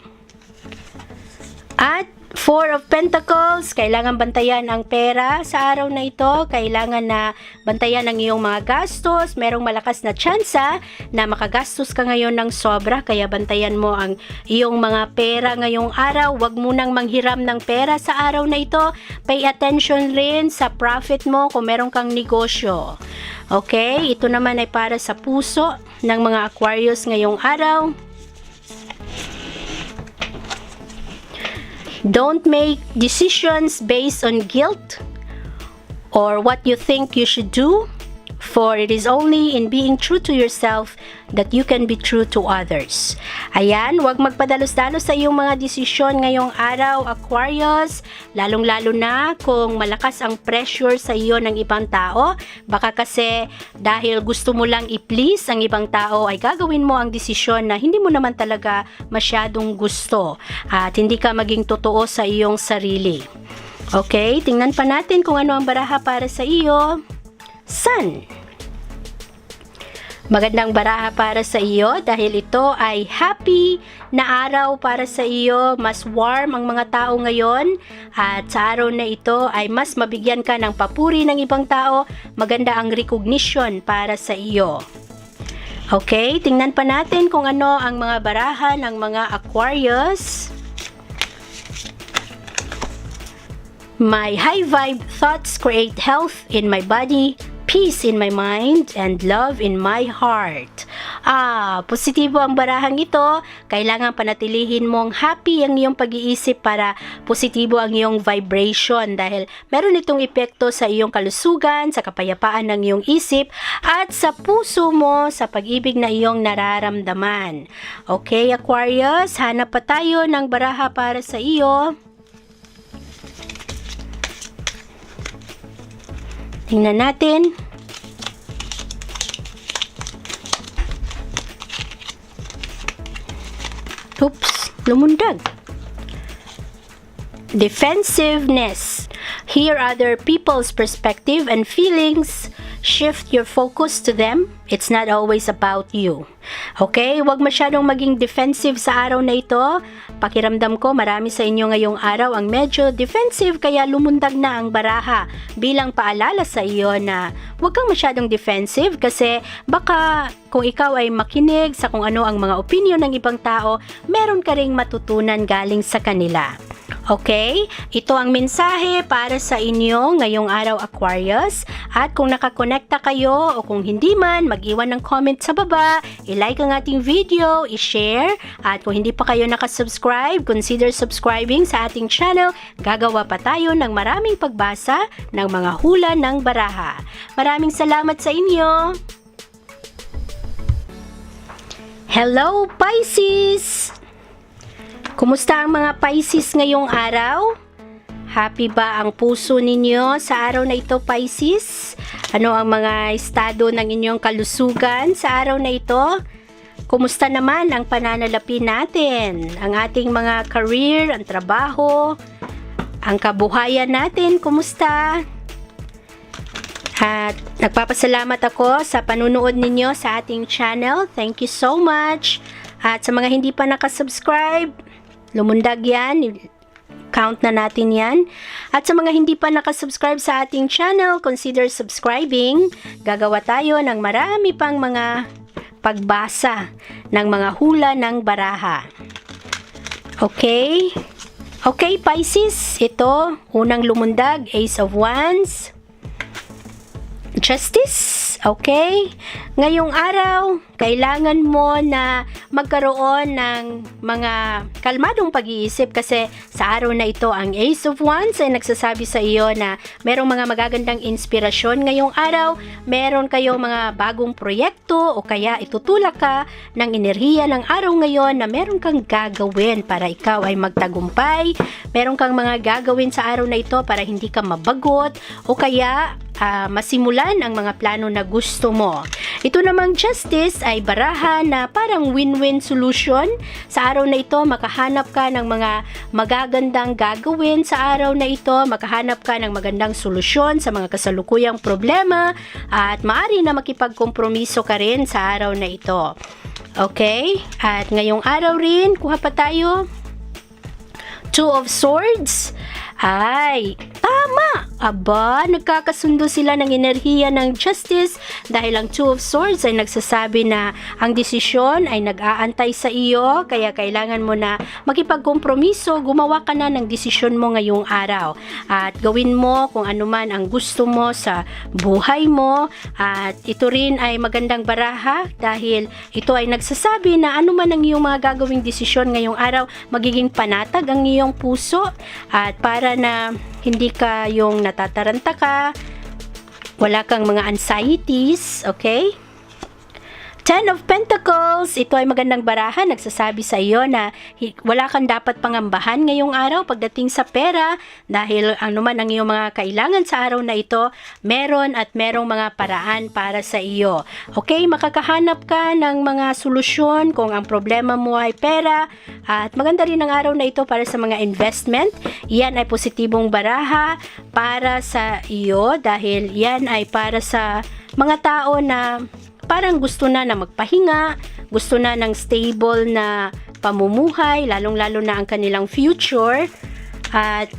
At 4 of Pentacles, kailangan bantayan ang pera sa araw na ito. Kailangan na bantayan ang iyong mga gastos. Merong malakas na tsansa na makagastos ka ngayon ng sobra. Kaya bantayan mo ang iyong mga pera ngayong araw. Huwag mo nang manghiram ng pera sa araw na ito. Pay attention rin sa profit mo kung meron kang negosyo. Okay? Ito naman ay para sa puso ng mga Aquarius ngayong araw. Don't make decisions based on guilt or what you think you should do, for it is only in being true to yourself that you can be true to others. Ayan, huwag magpadalos-dalos sa iyong mga desisyon ngayong araw, Aquarius, lalong-lalo na kung malakas ang pressure sa iyo ng ibang tao. Baka kasi dahil gusto mo lang i-please ang ibang tao ay gagawin mo ang desisyon na hindi mo naman talaga masyadong gusto at hindi ka maging totoo sa iyong sarili. Okay, tingnan pa natin kung ano ang baraha para sa iyo. Sun. Magandang baraha para sa iyo dahil ito ay happy na araw para sa iyo. Mas warm ang mga tao ngayon at sa araw na ito ay mas mabigyan ka ng papuri ng ibang tao. Maganda ang recognition para sa iyo. Okay, tingnan pa natin kung ano ang mga baraha ng mga Aquarius. My high vibe thoughts create health in my body, peace in my mind, and love in my heart. Positibo ang barahang ito. Kailangan panatilihin mong happy ang iyong pag-iisip para positibo ang iyong vibration dahil meron itong epekto sa iyong kalusugan, sa kapayapaan ng iyong isip, at sa puso mo sa pag-ibig na iyong nararamdaman. Okay, Aquarius, hanap pa tayo ng baraha para sa iyo. Tingnan natin. Oops, lumundag. Defensiveness. Hear other people's perspective and feelings. Shift your focus to them. It's not always about you. Okay? Huwag masyadong maging defensive sa araw na ito. Pakiramdam ko, marami sa inyo ngayong araw ang medyo defensive kaya lumundag na ang baraha bilang paalala sa iyo na huwag kang masyadong defensive kasi baka kung ikaw ay makinig sa kung ano ang mga opinion ng ibang tao, meron ka ring matutunan galing sa kanila. Okay? Ito ang mensahe para sa inyo ngayong araw, Aquarius. At kung nakakonekta kayo o kung hindi man, mag-iwan ng comment sa baba, i-like ang ating video, i-share, at kung hindi pa kayo nakasubscribe, consider subscribing sa ating channel. Gagawa pa tayo ng maraming pagbasa ng mga hula ng baraha. Maraming salamat sa inyo! Hello, Pisces! Kumusta ang mga Pisces ngayong araw? Happy ba ang puso ninyo sa araw na ito, Pisces? Ano ang mga estado ng inyong kalusugan sa araw na ito? Kumusta naman ang pananalapi natin? Ang ating mga career, ang trabaho, ang kabuhayan natin, kumusta? At nagpapasalamat ako sa panunood ninyo sa ating channel. Thank you so much. At sa mga hindi pa nakasubscribe, lumundag yan. count na natin yan. At sa mga hindi pa nakasubscribe sa ating channel, consider subscribing. Gagawa tayo ng marami pang mga pagbasa ng mga hula ng baraha. Okay? Okay, Pisces, ito, unang lumundag, Ace of Wands, Justice, okay? Ngayong araw, kailangan mo na magkaroon ng mga kalmadong pag-iisip kasi sa araw na ito, ang Ace of Wands ay nagsasabi sa iyo na merong mga magagandang inspirasyon ngayong araw, meron kayong mga bagong proyekto o kaya itutulak ka ng enerhiya ng araw ngayon na meron kang gagawin para ikaw ay magtagumpay, meron kang mga gagawin sa araw na ito para hindi ka mabagot o kaya masimulan ang mga plano na gusto mo. Ito namang Justice ay baraha na parang win-win solution. Sa araw na ito, makahanap ka ng mga magagandang gagawin sa araw na ito, makahanap ka ng magandang solusyon sa mga kasalukuyang problema at maaari na makipagkompromiso ka rin sa araw na ito. Okay? At ngayong araw rin, kuha pa tayo. Two of Swords. Ay, tama! Aba, nagkakasundo sila ng enerhiya ng Justice dahil ang Two of Swords ay nagsasabi na ang desisyon ay nag-aantay sa iyo kaya kailangan mo na makipagkompromiso, gumawa ka na ng desisyon mo ngayong araw at gawin mo kung ano man ang gusto mo sa buhay mo at ito rin ay magandang baraha dahil ito ay nagsasabi na ano man ang iyong mga gagawing desisyon ngayong araw, magiging panatag ang iyong puso at para na hindi ka yung natataranta ka, wala kang mga anxieties, okay? Ten of Pentacles, ito ay magandang baraha, nagsasabi sa iyo na wala kang dapat pangambahan ngayong araw pagdating sa pera dahil ano man ang iyong mga kailangan sa araw na ito, meron at merong mga paraan para sa iyo. Okay, makakahanap ka ng mga solusyon kung ang problema mo ay pera at maganda rin ang araw na ito para sa mga investment. Yan ay positibong baraha para sa iyo dahil yan ay para sa mga tao na parang gusto na magpahinga, gusto na ng stable na pamumuhay, lalong-lalo na ang kanilang future. At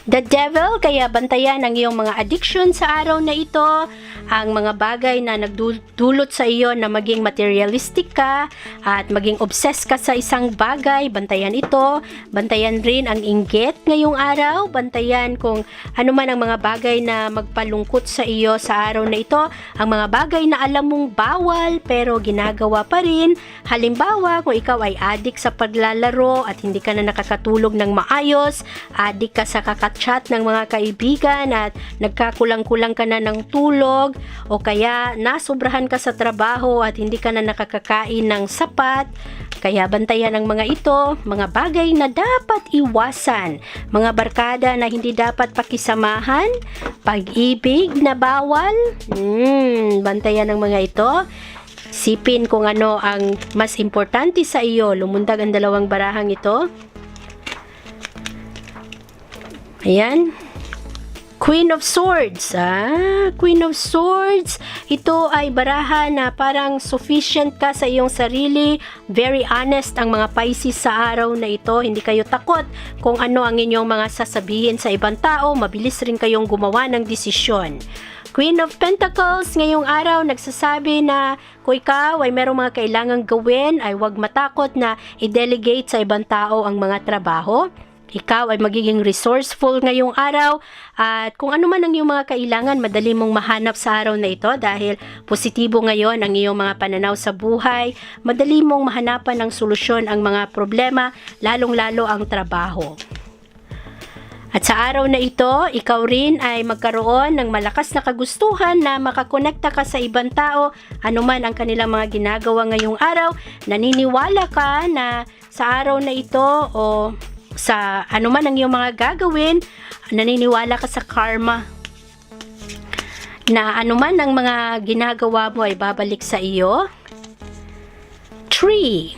the Devil, kaya bantayan ang iyong mga addiction sa araw na ito, ang mga bagay na nagdulot sa iyo na maging materialistic ka at maging obsessed ka sa isang bagay, bantayan ito, bantayan rin ang inggit ngayong araw, bantayan kung ano man ang mga bagay na magpalungkot sa iyo sa araw na ito, ang mga bagay na alam mong bawal pero ginagawa pa rin, halimbawa kung ikaw ay addict sa paglalaro at hindi ka na nakakatulog ng maayos, addict ka sa kakachat ng mga kaibigan at nagkakulang-kulang ka na ng tulog, o kaya nasobrahan ka sa trabaho at hindi ka na nakakakain ng sapat, kaya bantayan ang mga ito, mga bagay na dapat iwasan, mga barkada na hindi dapat pakisamahan, pag-ibig na bawal, bantayan ang mga ito. Isipin kung ano ang mas importante sa iyo, lumundag ang dalawang barahang ito. Ayan. Queen of Swords. Queen of Swords. Ito ay baraha na parang sufficient ka sa iyong sarili. Very honest ang mga Pisces sa araw na ito. Hindi kayo takot kung ano ang inyong mga sasabihin sa ibang tao. Mabilis rin kayong gumawa ng desisyon. Queen of Pentacles, ngayong araw nagsasabi na kung ikaw ay merong mga kailangang gawin, ay huwag matakot na i-delegate sa ibang tao ang mga trabaho. Ikaw ay magiging resourceful ngayong araw at kung ano man ang iyong mga kailangan, madali mong mahanap sa araw na ito dahil positibo ngayon ang iyong mga pananaw sa buhay. Madali mong mahanapan ng solusyon ang mga problema, lalong-lalo ang trabaho. At sa araw na ito, ikaw rin ay magkaroon ng malakas na kagustuhan na makakonekta ka sa ibang tao, anuman ang kanilang mga ginagawa ngayong araw. Naniniwala ka na sa araw na ito o sa anuman ang iyong mga gagawin, naniniwala ka sa karma na anuman ang mga ginagawa mo ay babalik sa iyo. 3.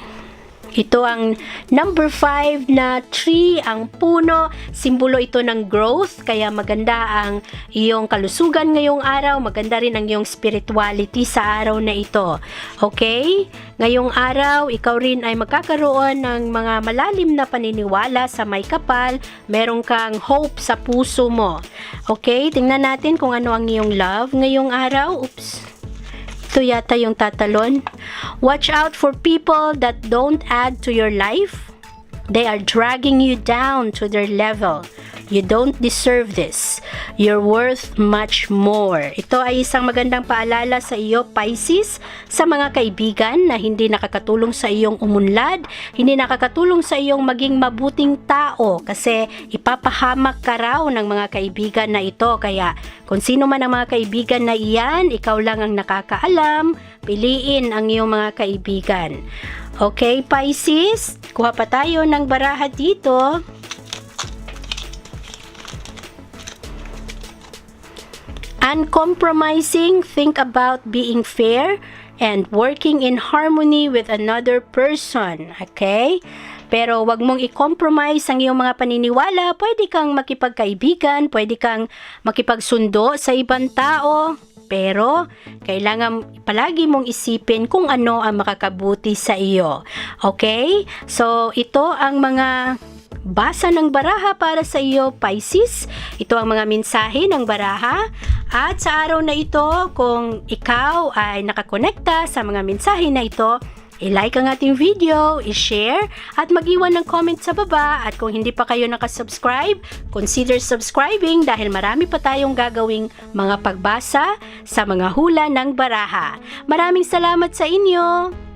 Ito ang number 5 na tree, ang puno. Simbolo ito ng growth, kaya maganda ang iyong kalusugan ngayong araw. Maganda rin ang iyong spirituality sa araw na ito. Okay? Ngayong araw, ikaw rin ay magkakaroon ng mga malalim na paniniwala sa may kapal. Meron kang hope sa puso mo. Okay? Tingnan natin kung ano ang iyong love ngayong araw. Oops. Ito yata yung tatalon. Watch out for people that don't add to your life. They are dragging you down to their level. You don't deserve this. You're worth much more. Ito ay isang magandang paalala sa iyo, Pisces, sa mga kaibigan na hindi nakakatulong sa iyong umunlad, hindi nakakatulong sa iyong maging mabuting tao kasi ipapahamak ka raw ng mga kaibigan na ito. Kaya kung sino man ang mga kaibigan na iyan, ikaw lang ang nakakaalam, piliin ang iyong mga kaibigan. Okay, Pisces, kuha pa tayo ng baraha dito. Uncompromising, think about being fair and working in harmony with another person. Okay? Pero wag mong i-compromise ang iyong mga paniniwala. Pwede kang makipagkaibigan, pwede kang makipagsundo sa ibang tao. Pero kailangan palagi mong isipin kung ano ang makakabuti sa iyo. Okay? So, ito ang mga basa ng baraha para sa iyo, Pisces. Ito ang mga mensahe ng baraha. At sa araw na ito, kung ikaw ay nakakonekta sa mga mensahe na ito, i-like ang ating video, i-share, at mag-iwan ng comment sa baba. At kung hindi pa kayo nakasubscribe, consider subscribing dahil marami pa tayong gagawing mga pagbasa sa mga hula ng baraha. Maraming salamat sa inyo!